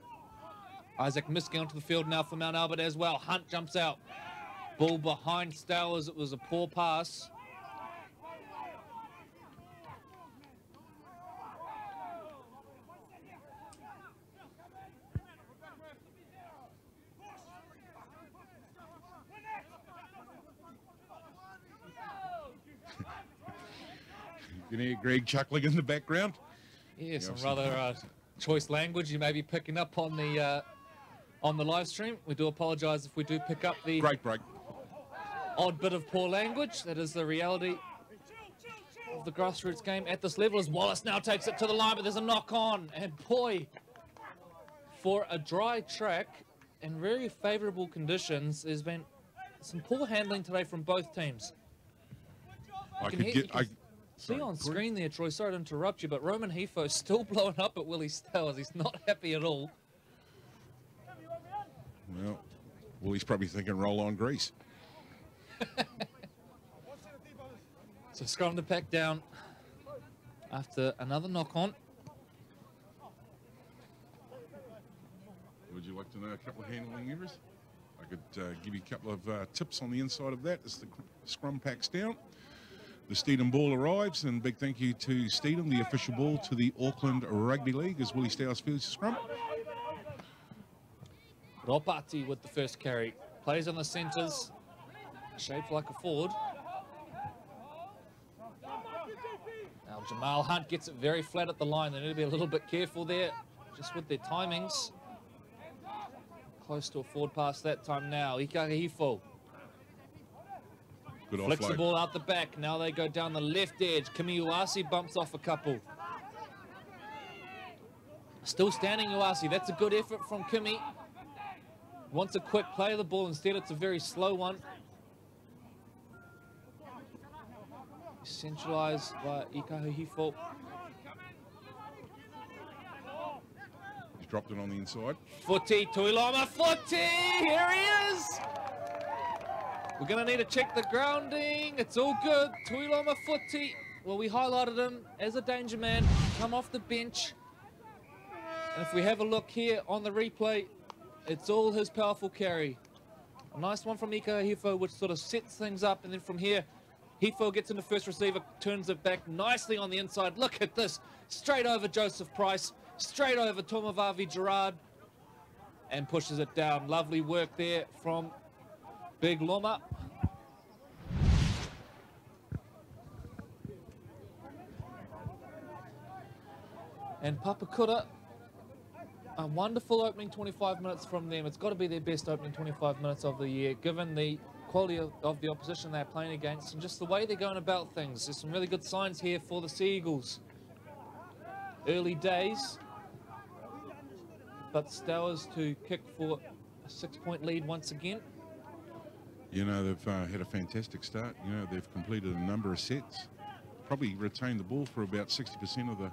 Speaker 3: Isaac Miski onto the field now for Mount Albert as well. Hunt jumps out. Ball behind Stowers. It was a poor pass.
Speaker 6: You can hear Greg chuckling in the background.
Speaker 3: Yeah, some rather choice language you may be picking up on the live stream. We do apologise if we do pick up the
Speaker 6: Great break.
Speaker 3: odd bit of poor language. That is the reality of the grassroots game at this level, as Wallace now takes it to the line, but there's a knock on. And boy, for a dry track and very favourable conditions, there's been some poor handling today from both teams. See on screen there, Troy, sorry to interrupt you, but Roman Hefo is still blowing up at Willie Stowers. He's not happy at all.
Speaker 6: Well, he's probably thinking roll on grease.
Speaker 3: So scrum the pack down after another knock on.
Speaker 6: Would you like to know a couple of handling errors? I could give you a couple of tips on the inside of that as the scrum packs down. The Steedham ball arrives, and big thank you to Steedham, the official ball to the Auckland Rugby League, as Willie Stowers fields the scrum.
Speaker 3: Ropati with the first carry. Plays on the centres, shaped like a forward. Now Jamal Hunt gets it very flat at the line. They need to be a little bit careful there, just with their timings. Close to a forward pass that time now. Ikahifo.
Speaker 6: Good
Speaker 3: Flicks the
Speaker 6: offload.
Speaker 3: ball out the back. Now they go down the left edge. Kimi Uasi bumps off a couple. Still standing Uasi. That's a good effort from Kimi. Wants a quick play of the ball. Instead, it's a very slow one. Centralized by Ikahifo.
Speaker 6: He's dropped it on the inside.
Speaker 3: Footy, Tuiloma, Footy! Here he is! We're going to need to check the grounding. It's all good. Tuiloma Footy. Well, we highlighted him as a danger man. Come off the bench. And if we have a look here on the replay, it's all his powerful carry. A nice one from Ika Hefo, which sort of sets things up. And then from here, Hefo gets into first receiver, turns it back nicely on the inside. Look at this. Straight over Joseph Price. Straight over Tomovavi Gerard. And pushes it down. Lovely work there from Big Loma. And Papakura, a wonderful opening 25 minutes from them. It's got to be their best opening 25 minutes of the year, given the quality of the opposition they're playing against and just the way they're going about things. There's some really good signs here for the Sea Eagles. Early days, but Stowers to kick for a 6-point lead once again.
Speaker 6: You know, they've had a fantastic start. You know, they've completed a number of sets. Probably retained the ball for about 60% of the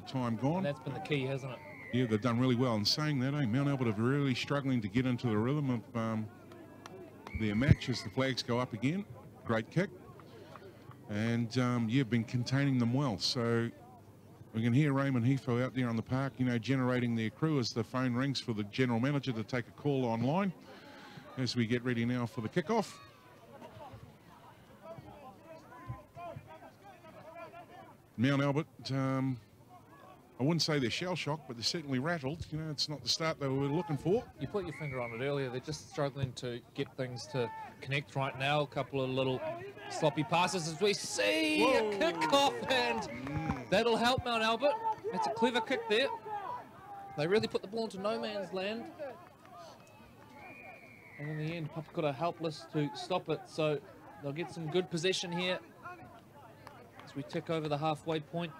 Speaker 6: time gone.
Speaker 3: And that's been the key, hasn't it?
Speaker 6: Yeah, they've done really well. And saying that, Mount Albert are really struggling to get into the rhythm of their match as the flags go up again. Great kick. And, yeah, been containing them well. So we can hear Raymond Hefo out there on the park, you know, generating their crew as the phone rings for the general manager to take a call online as we get ready now for the kickoff. Mount Albert, I wouldn't say they're shell-shocked, but they're certainly rattled. You know, it's not the start they were looking for.
Speaker 3: You put your finger on it earlier. They're just struggling to get things to connect right now. A couple of little sloppy passes as we see. Whoa. A kickoff, and that'll help Mount Albert. It's a clever kick there. They really put the ball into no man's land. And in the end, Papakura helpless to stop it. So they'll get some good possession here as we tick over the halfway point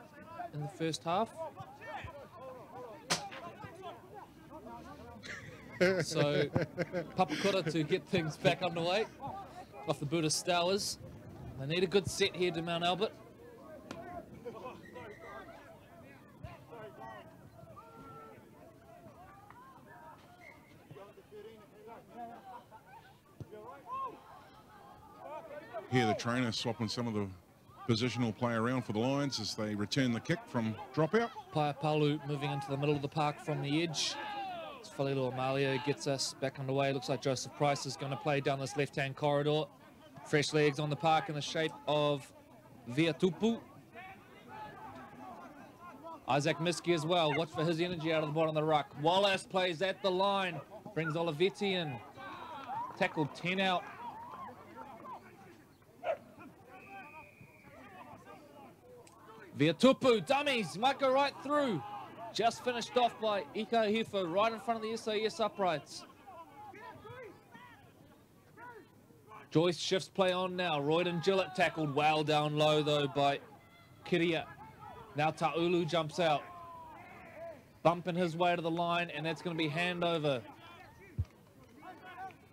Speaker 3: in the first half. So Papakura to get things back underway off the boot of Stowers. They need a good set here to Mount Albert.
Speaker 6: Here the trainer swapping some of the positional play around for the Lions as they return the kick from dropout.
Speaker 3: Palu moving into the middle of the park from the edge. It's Falilu Amalia gets us back underway. Looks like Joseph Price is going to play down this left-hand corridor. Fresh legs on the park in the shape of Viatupu. Isaac Miski as well. Watch for his energy out of the bottom of the ruck. Wallace plays at the line. Brings Olivetti in. Tackled 10 out. Viatupu, dummies, might go right through. Just finished off by Ika Hefo, right in front of the SAS uprights. Joyce shifts play on now. Royden Gillett tackled well down low though by Kiria. Now Ta'ulu jumps out. Bumping his way to the line, and that's going to be handover.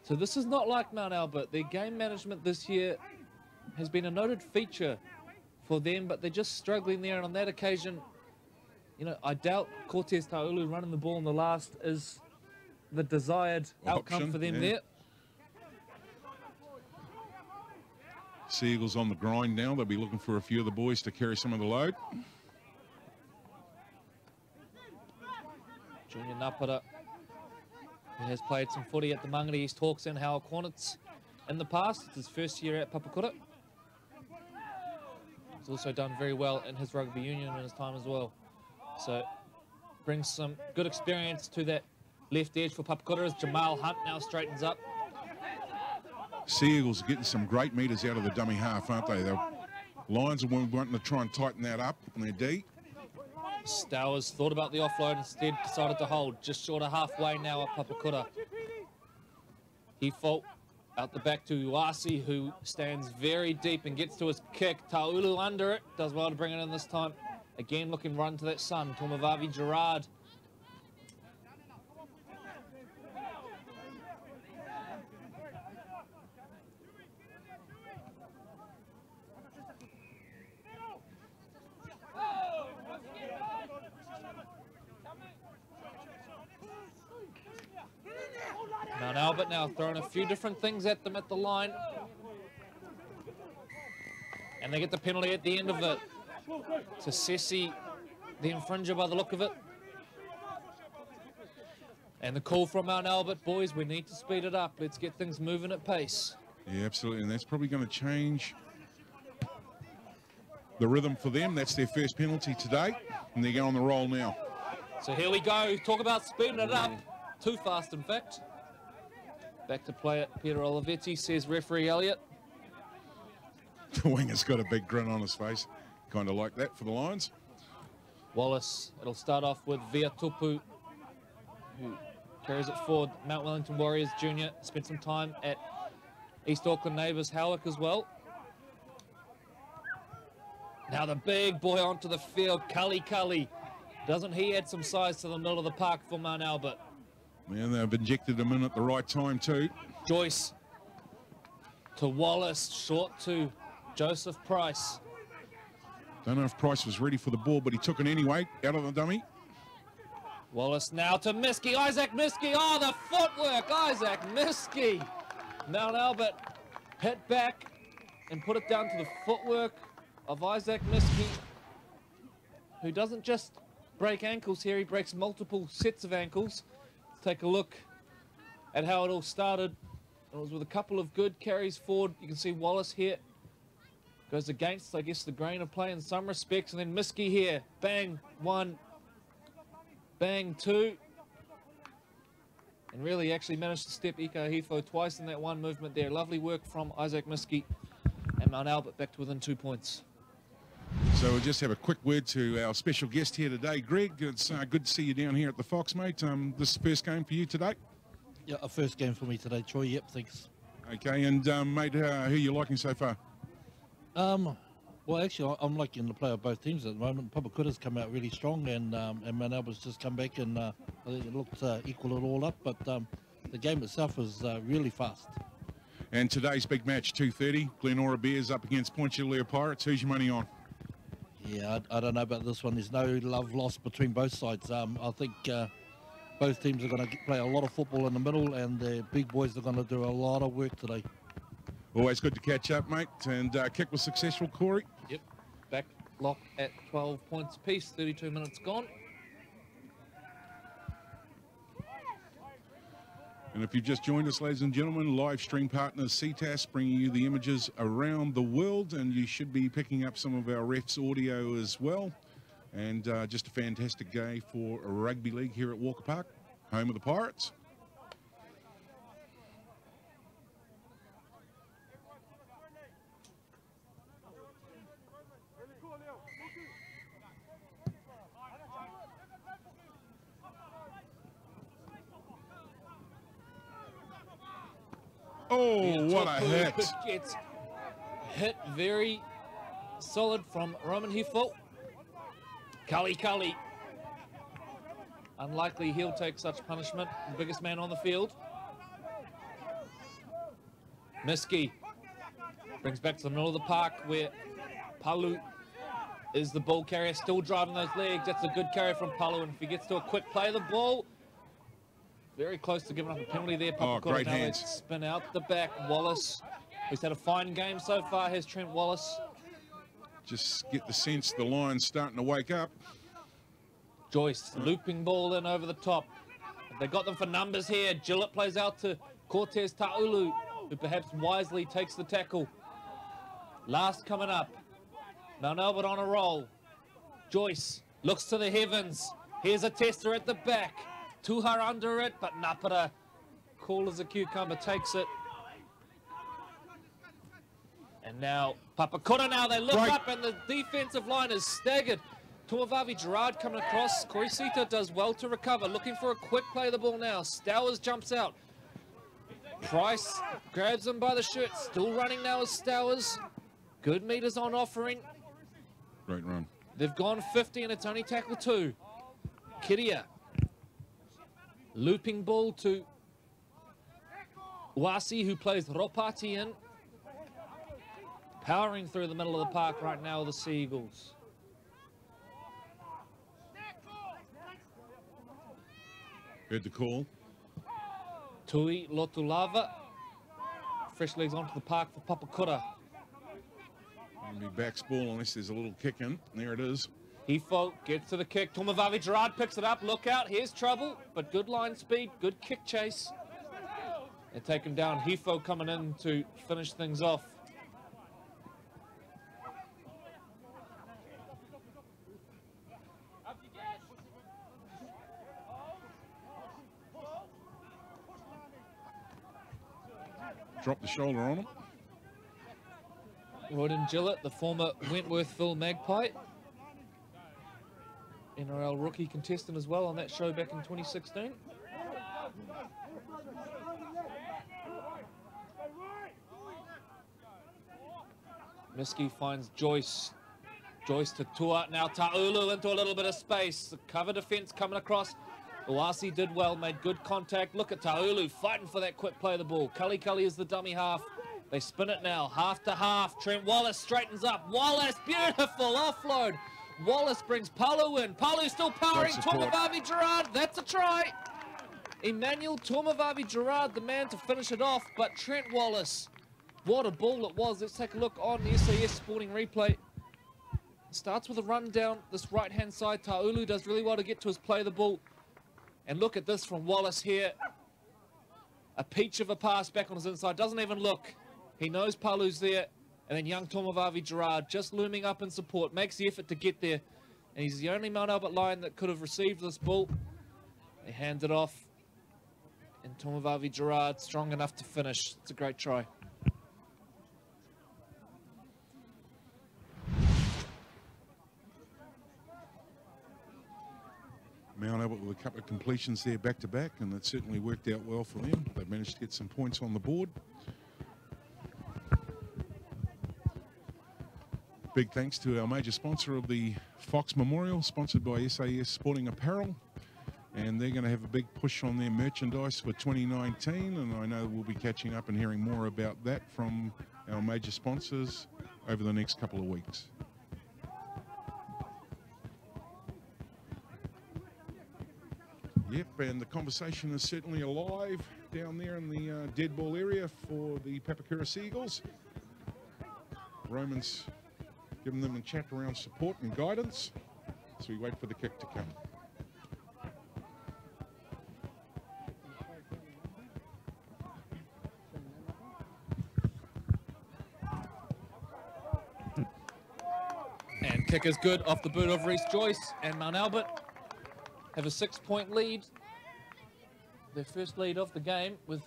Speaker 3: So this is not like Mount Albert. Their game management this year has been a noted feature for them, but they're just struggling there. And on that occasion, you know, I doubt Cortez Ta'ulu running the ball in the last is the desired outcome for them there.
Speaker 6: Sea Eagles on the grind now. They'll be looking for a few of the boys to carry some of the load.
Speaker 3: Junior Napara, who has played some footy at the Mangere East Hawks and Howard Cornets in the past. It's his first year at Papakura. He's also done very well in his rugby union in his time as well. So brings some good experience to that left edge for Papakura as Jamal Hunt now straightens up.
Speaker 6: Sea Eagles are getting some great meters out of the dummy half, aren't they? The Lions are wanting to try and tighten that up on their D.
Speaker 3: Stowers thought about the offload, instead decided to hold. Just short of halfway now at Papakura. Hefo out the back to Uasi, who stands very deep and gets to his kick. Ta'ulu under it, does well to bring it in this time. Again looking run to that sun. Tomovavi Gerard. Mount Albert now throwing a few different things at them at the line. And they get the penalty at the end of it. To Sessi, the infringer by the look of it. And the call from Mount Albert, boys, we need to speed it up. Let's get things moving at pace.
Speaker 6: Yeah, absolutely. And that's probably going to change the rhythm for them. That's their first penalty today. And they're going on the roll now.
Speaker 3: So here we go. Talk about speeding it up. Too fast, in fact. Back to play it. Peter Olivetti, says referee Elliott.
Speaker 6: The winger's got a big grin on his face. Kind of like that for the Lions.
Speaker 3: Wallace, it'll start off with Viatupu, who carries it forward. Mount Wellington Warriors Junior spent some time at East Auckland neighbours Howick as well. Now the big boy onto the field, Cully. Doesn't he add some size to the middle of the park for Mount Albert?
Speaker 6: Man, they've injected him in at the right time too.
Speaker 3: Joyce to Wallace, short to Joseph Price.
Speaker 6: Don't know if Price was ready for the ball, but he took it anyway, out of the dummy.
Speaker 3: Wallace now to Miski, Isaac Miski. Oh, the footwork, Isaac Miski. Mount Albert hit back and put it down to the footwork of Isaac Miski, who doesn't just break ankles here, he breaks multiple sets of ankles. Let's take a look at how it all started. It was with a couple of good carries forward. You can see Wallace here goes against, I guess, the grain of play in some respects. And then Miski here, bang, one, bang, two. And really actually managed to step Ika Hefo twice in that one movement there. Lovely work from Isaac Miski. And Mount Albert back to within 2 points.
Speaker 6: So we'll just have a quick word to our special guest here today. Greg, it's good to see you down here at the Fox, mate. This is the first game for you today?
Speaker 8: Yeah, a first game for me today, Troy. Yep, thanks.
Speaker 6: Okay, and mate, who are you liking so far?
Speaker 8: Well, actually, I'm liking the play of both teams at the moment. Papakura's come out really strong, and Mount Albert's just come back, and I think it looked equal it all up. But the game itself was really fast.
Speaker 6: And today's big match, 2:30, Glenora Bears up against Point Chillier Pirates. Who's your money on?
Speaker 8: Yeah, I don't know about this one. There's no love lost between both sides. I think both teams are going to play a lot of football in the middle, and the big boys are going to do a lot of work today.
Speaker 6: Always good to catch up, mate. And kick was successful, Corey?
Speaker 3: Yep, back lock at 12 points apiece, 32 minutes gone.
Speaker 6: And if you've just joined us, ladies and gentlemen, live stream partners Ctas bringing you the images around the world, and you should be picking up some of our refs' audio as well. And just a fantastic day for rugby league here at Walker Park, home of the Pirates. Oh, what a hit.
Speaker 3: Gets hit very solid from Roman Hifo. Kali. Unlikely he'll take such punishment. The biggest man on the field. Miski brings back to the middle of the park where Palu is the ball carrier, still driving those legs. That's a good carry from Palu, and if he gets to a quick play of the ball, very close to giving up a penalty there.
Speaker 6: Oh, great
Speaker 3: now
Speaker 6: hands.
Speaker 3: Spin out the back. Wallace, who's had a fine game so far, has Trent Wallace.
Speaker 6: Just get the sense the Lions starting to wake up.
Speaker 3: Joyce, looping ball in over the top. They got them for numbers here. Gillett plays out to Cortez Ta'ulu, who perhaps wisely takes the tackle. Last coming up. Mount Albert on a roll. Joyce looks to the heavens. Here's a tester at the back. Tuhar under it, but Napara, cool as a cucumber, takes it. And now Papakura, now they look up and the defensive line is staggered. Tuamavavi Gerard coming across. Korisita does well to recover, looking for a quick play of the ball now. Stowers jumps out. Price grabs him by the shirt, still running now as Stowers. Good meters on offering.
Speaker 6: Great run.
Speaker 3: They've gone 50 and it's only tackle 2. Kiria. Looping ball to Wasi, who plays Ropati in. Powering through the middle of the park right now, the Seagulls.
Speaker 6: Heard the call.
Speaker 3: Tui Lotulava. Fresh legs onto the park for Papakura.
Speaker 6: Be backs ball unless there's a little kick in. There it is.
Speaker 3: Hifo gets to the kick. Tuamavavi Gerard picks it up. Look out. Here's trouble. But good line speed. Good kick chase. They take him down. Hifo coming in to finish things off.
Speaker 6: Drop the shoulder on him.
Speaker 3: Royden Gillett, the former Wentworthville Magpie. NRL rookie contestant as well on that show back in 2016. Miski finds Joyce. Joyce to Tua. Now Ta'ulu into a little bit of space. The cover defense coming across. Oasi did well, made good contact. Look at Ta'ulu fighting for that quick play of the ball. Kali is the dummy half. They spin it now, half to half. Trent Wallace straightens up. Wallace, beautiful offload. Wallace brings Palu in. Palu still powering. Tuamavavi Gerard, that's a try. Emmanuel Tuamavavi Gerard, the man to finish it off, but Trent Wallace, what a ball it was. Let's take a look on the SAS Sporting replay. Starts with a run down this right-hand side. Ta'ulu does really well to get to his play of the ball. And look at this from Wallace here. A peach of a pass back on his inside. Doesn't even look. He knows Palu's there. And then young Tuamavavi Gerard just looming up in support. Makes the effort to get there. And he's the only Mount Albert Lion that could have received this ball. They hand it off. And Tuamavavi Gerard strong enough to finish. It's a great try.
Speaker 6: Mount Albert with a couple of completions there back-to-back, and it certainly worked out well for them. They managed to get some points on the board. Big thanks to our major sponsor of the Fox Memorial, sponsored by SAS Sporting Apparel. And they're going to have a big push on their merchandise for 2019, and I know we'll be catching up and hearing more about that from our major sponsors over the next couple of weeks. Yep, and the conversation is certainly alive down there in the dead ball area for the Papakura Seagulls. Romans giving them a chat around support and guidance. So we wait for the kick to come.
Speaker 3: And kick is good off the boot of Rhys Joyce, and Mount Albert have a 6-point lead. Their first lead of the game with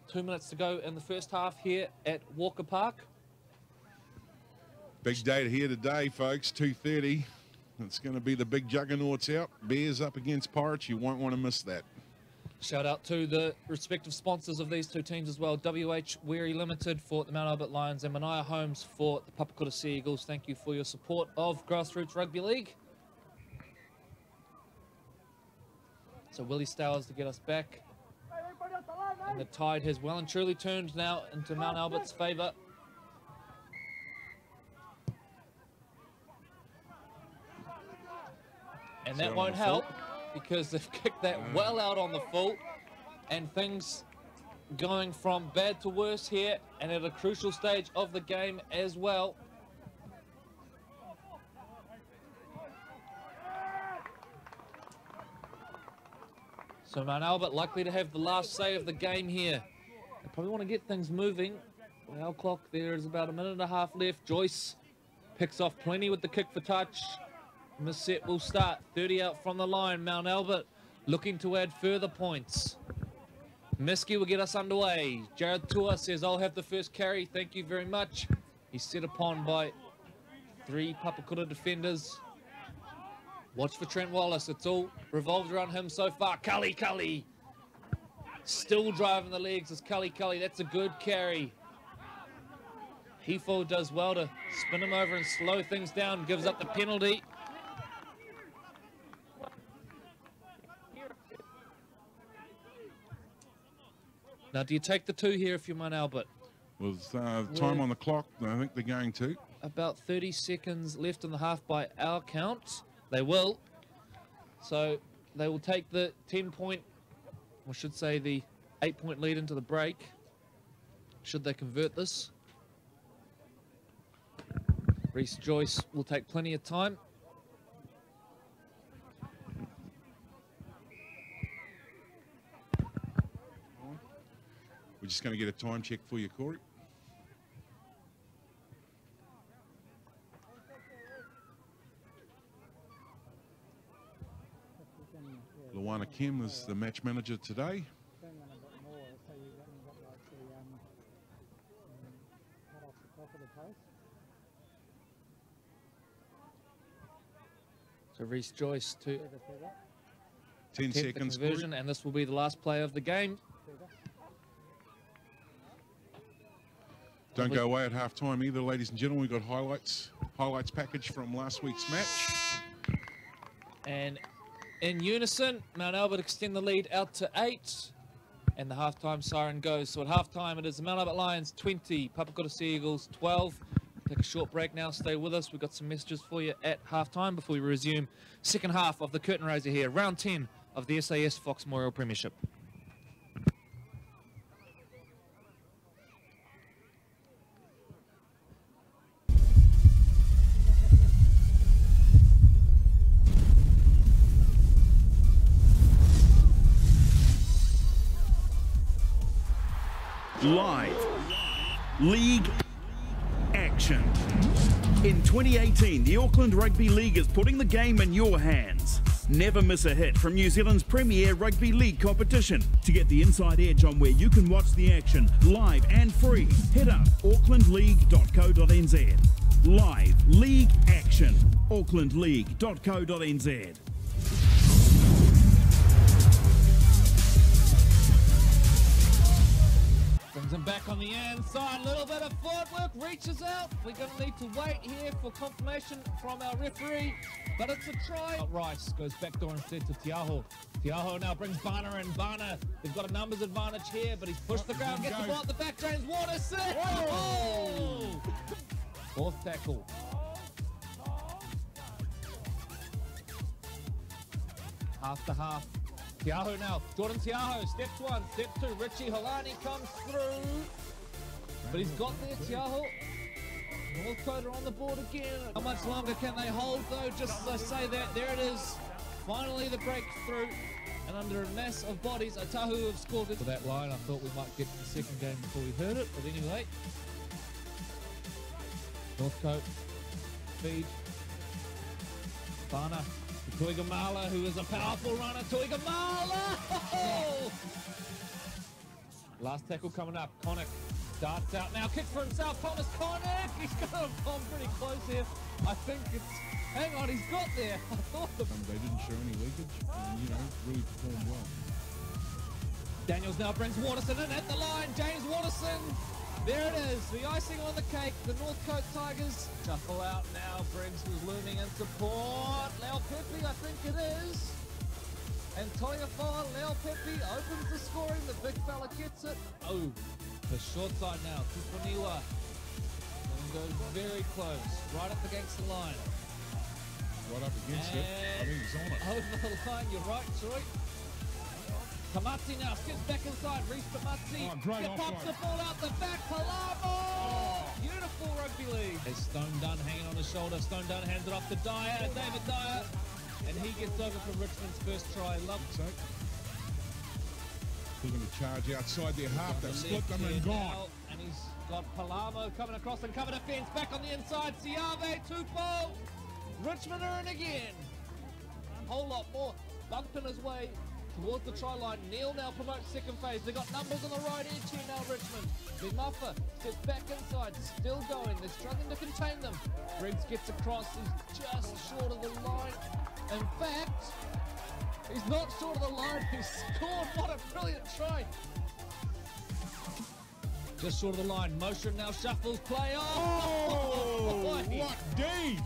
Speaker 3: 2 minutes to go in the first half here at Walker Park.
Speaker 6: Big day here today, folks. 2:30. It's going to be the big juggernauts out. Bears up against Pirates. You won't want to miss that.
Speaker 3: Shout out to the respective sponsors of these two teams as well. WH Weary Limited for the Mount Albert Lions and Mania Homes for the Papakura Sea Eagles. Thank you for your support of Grassroots Rugby League. So Willie Stowers to get us back. And the tide has well and truly turned now into Mount Albert's favour. And that won't help because they've kicked that well out on the full, and things going from bad to worse here and at a crucial stage of the game as well. So Mount Albert likely to have the last say of the game here. They probably want to get things moving. Our clock there is about 1.5 minutes left. Joyce picks off plenty with the kick for touch. And the set will start. 30 out from the line. Mount Albert looking to add further points. Miski will get us underway. Rd10 says, I'll have the first carry. Thank you very much. He's set upon by 3 Papakura defenders. Watch for Trent Wallace. It's all revolved around him so far. Cully. Still driving the legs is Cully. That's a good carry. Hefo does well to spin him over and slow things down. Gives up the penalty. Now, do you take the 2 here if you're Mount Albert?
Speaker 6: With time on the clock, I think they're going to.
Speaker 3: About 30 seconds left in the half by our count. They will. So they will take the 10-point, or should say the 8-point lead into the break, should they convert this. Rhys Joyce will take plenty of time.
Speaker 6: We're just going to get a time check for you, Corey. Luana Kim is the match manager today.
Speaker 3: So Rhys Joyce to
Speaker 6: 10 seconds,
Speaker 3: conversion, and this will be the last play of the game.
Speaker 6: Don't go away at half-time either, ladies and gentlemen. We've got highlights package from last week's match.
Speaker 3: And in unison, Mount Albert extend the lead out to 8, and the halftime siren goes. So at halftime, it is the Mount Albert Lions 20, Papakura Sea Eagles 12. Take a short break now. Stay with us. We've got some messages for you at halftime before we resume second half of the curtain raiser here, round 10 of the SAS Fox Memorial Premiership.
Speaker 1: Live league action. In 2018, the Auckland Rugby League is putting the game in your hands. Never miss a hit from New Zealand's premier rugby league competition. To get the inside edge on where you can watch the action live and free, hit up aucklandleague.co.nz. Live league action. aucklandleague.co.nz.
Speaker 3: Brings him back on the inside, little bit of footwork, reaches out. We're going to need to wait here for confirmation from our referee, but it's a try. Rice goes backdoor instead to Tiaho. Tiaho now brings Varner in. Varner, they've got a numbers advantage here, but he's pushed the ground, gets the ball at the back. James Waters, oh! Fourth tackle. Half to half. Tiaho now, Jordan Tiaho, step 1, step 2, Richie Holani comes through, but he's got there, Tiaho. Northcote are on the board again. How much longer can they hold though? Just as I say that, there it is. Finally the breakthrough. And under a mass of bodies, Otahu have scored it. For that line, I thought we might get to the second game before we heard it. But anyway, Northcote, feed. Bana, Tuigamala, who is a powerful runner. Tuigamala! Oh! Last tackle coming up. Connick darts out now. Kick for himself. Thomas Connick! He's gone pretty close here. I think it's... Hang on, he's got there. I thought the...
Speaker 2: They didn't show any leakage and, really performed well.
Speaker 3: Daniels now brings Waterson in at the line. James Waterson. There it is. The icing on the cake. The Northcote Tigers. Shuffle out now. Briggs was looming in support. Leo Pepe, I think it is. And Toiafoa, Leo Pepe opens the scoring. The big fella gets it. Oh, the short side now. Tuponiwa. And goes very close. Right up against the line.
Speaker 2: Right up against it. I think he's on it.
Speaker 3: Over the line, you're right, Troy. Tamati now skips back inside. Reese Tamati.
Speaker 2: Oh, great
Speaker 3: pops the
Speaker 2: offload.
Speaker 3: ball out the back. Palamo! Beautiful rugby league. There's Stone Dunn hanging on his shoulder. Stone Dunn hands it off to Dyer. David Dyer. And he gets over for Richmond's first try. Love
Speaker 2: So, they're going to charge outside their half. They've split them and gone.
Speaker 3: And he's got Palamo coming across and cover defense. Back on the inside. Siave, Tupou. Richmond are in again. A whole lot more. Bumping his way towards the try line. Neil now promotes second phase. They've got numbers on the right edge here now, Richmond. Bimuffa steps back inside. Still going. They're struggling to contain them. Briggs gets across. He's just short of the line. In fact, he's not short of the line. He's scored. What a brilliant try. Just short of the line. Motion now shuffles play.
Speaker 2: Oh, what D!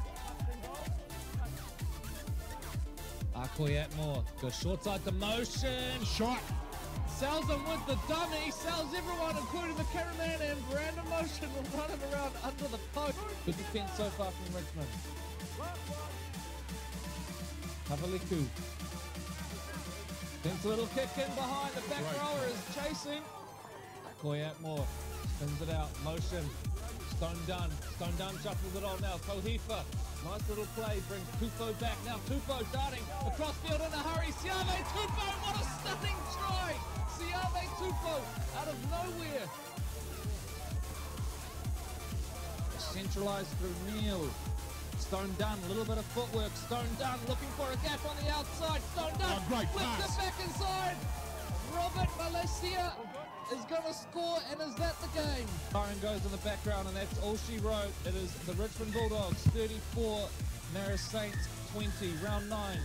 Speaker 3: Akoi Atmore goes short side to motion.
Speaker 2: Shot.
Speaker 3: Sells him with the dummy. Sells everyone, including the cameraman, and Brandon Motion will run him around under the post. Good defense so far from Richmond. Kavaliku. Thinks a little kick in behind. The back rower is chasing. Akoi Atmore spins it out. Motion. Stone Dunn. Stone Dunn shuffles it on now. Kohifa. Nice little play, brings Tupou back. Now Tupou darting across field in a hurry. Siave Tupou, what a stunning try! Siave Tupou out of nowhere. Centralised through Neil. Stone Dunn, a little bit of footwork. Stone Dunn looking for a gap on the outside. Stone Dunn flips it back inside. Robert Valencia is going to score, and is that the game? Byron goes in the background, and that's all she wrote. It is the Richmond Bulldogs 34, Marist Saints 20, round 9.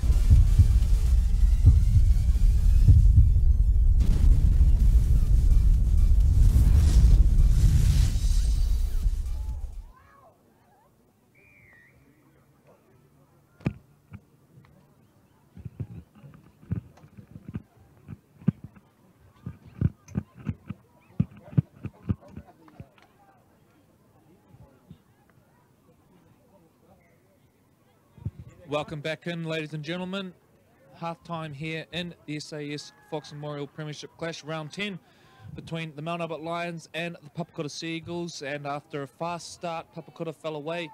Speaker 3: Welcome back in, ladies and gentlemen. Half-time here in the SAS Fox Memorial Premiership Clash, round 10, between the Mount Albert Lions and the Papakura Seagulls. And after a fast start, Papakura fell away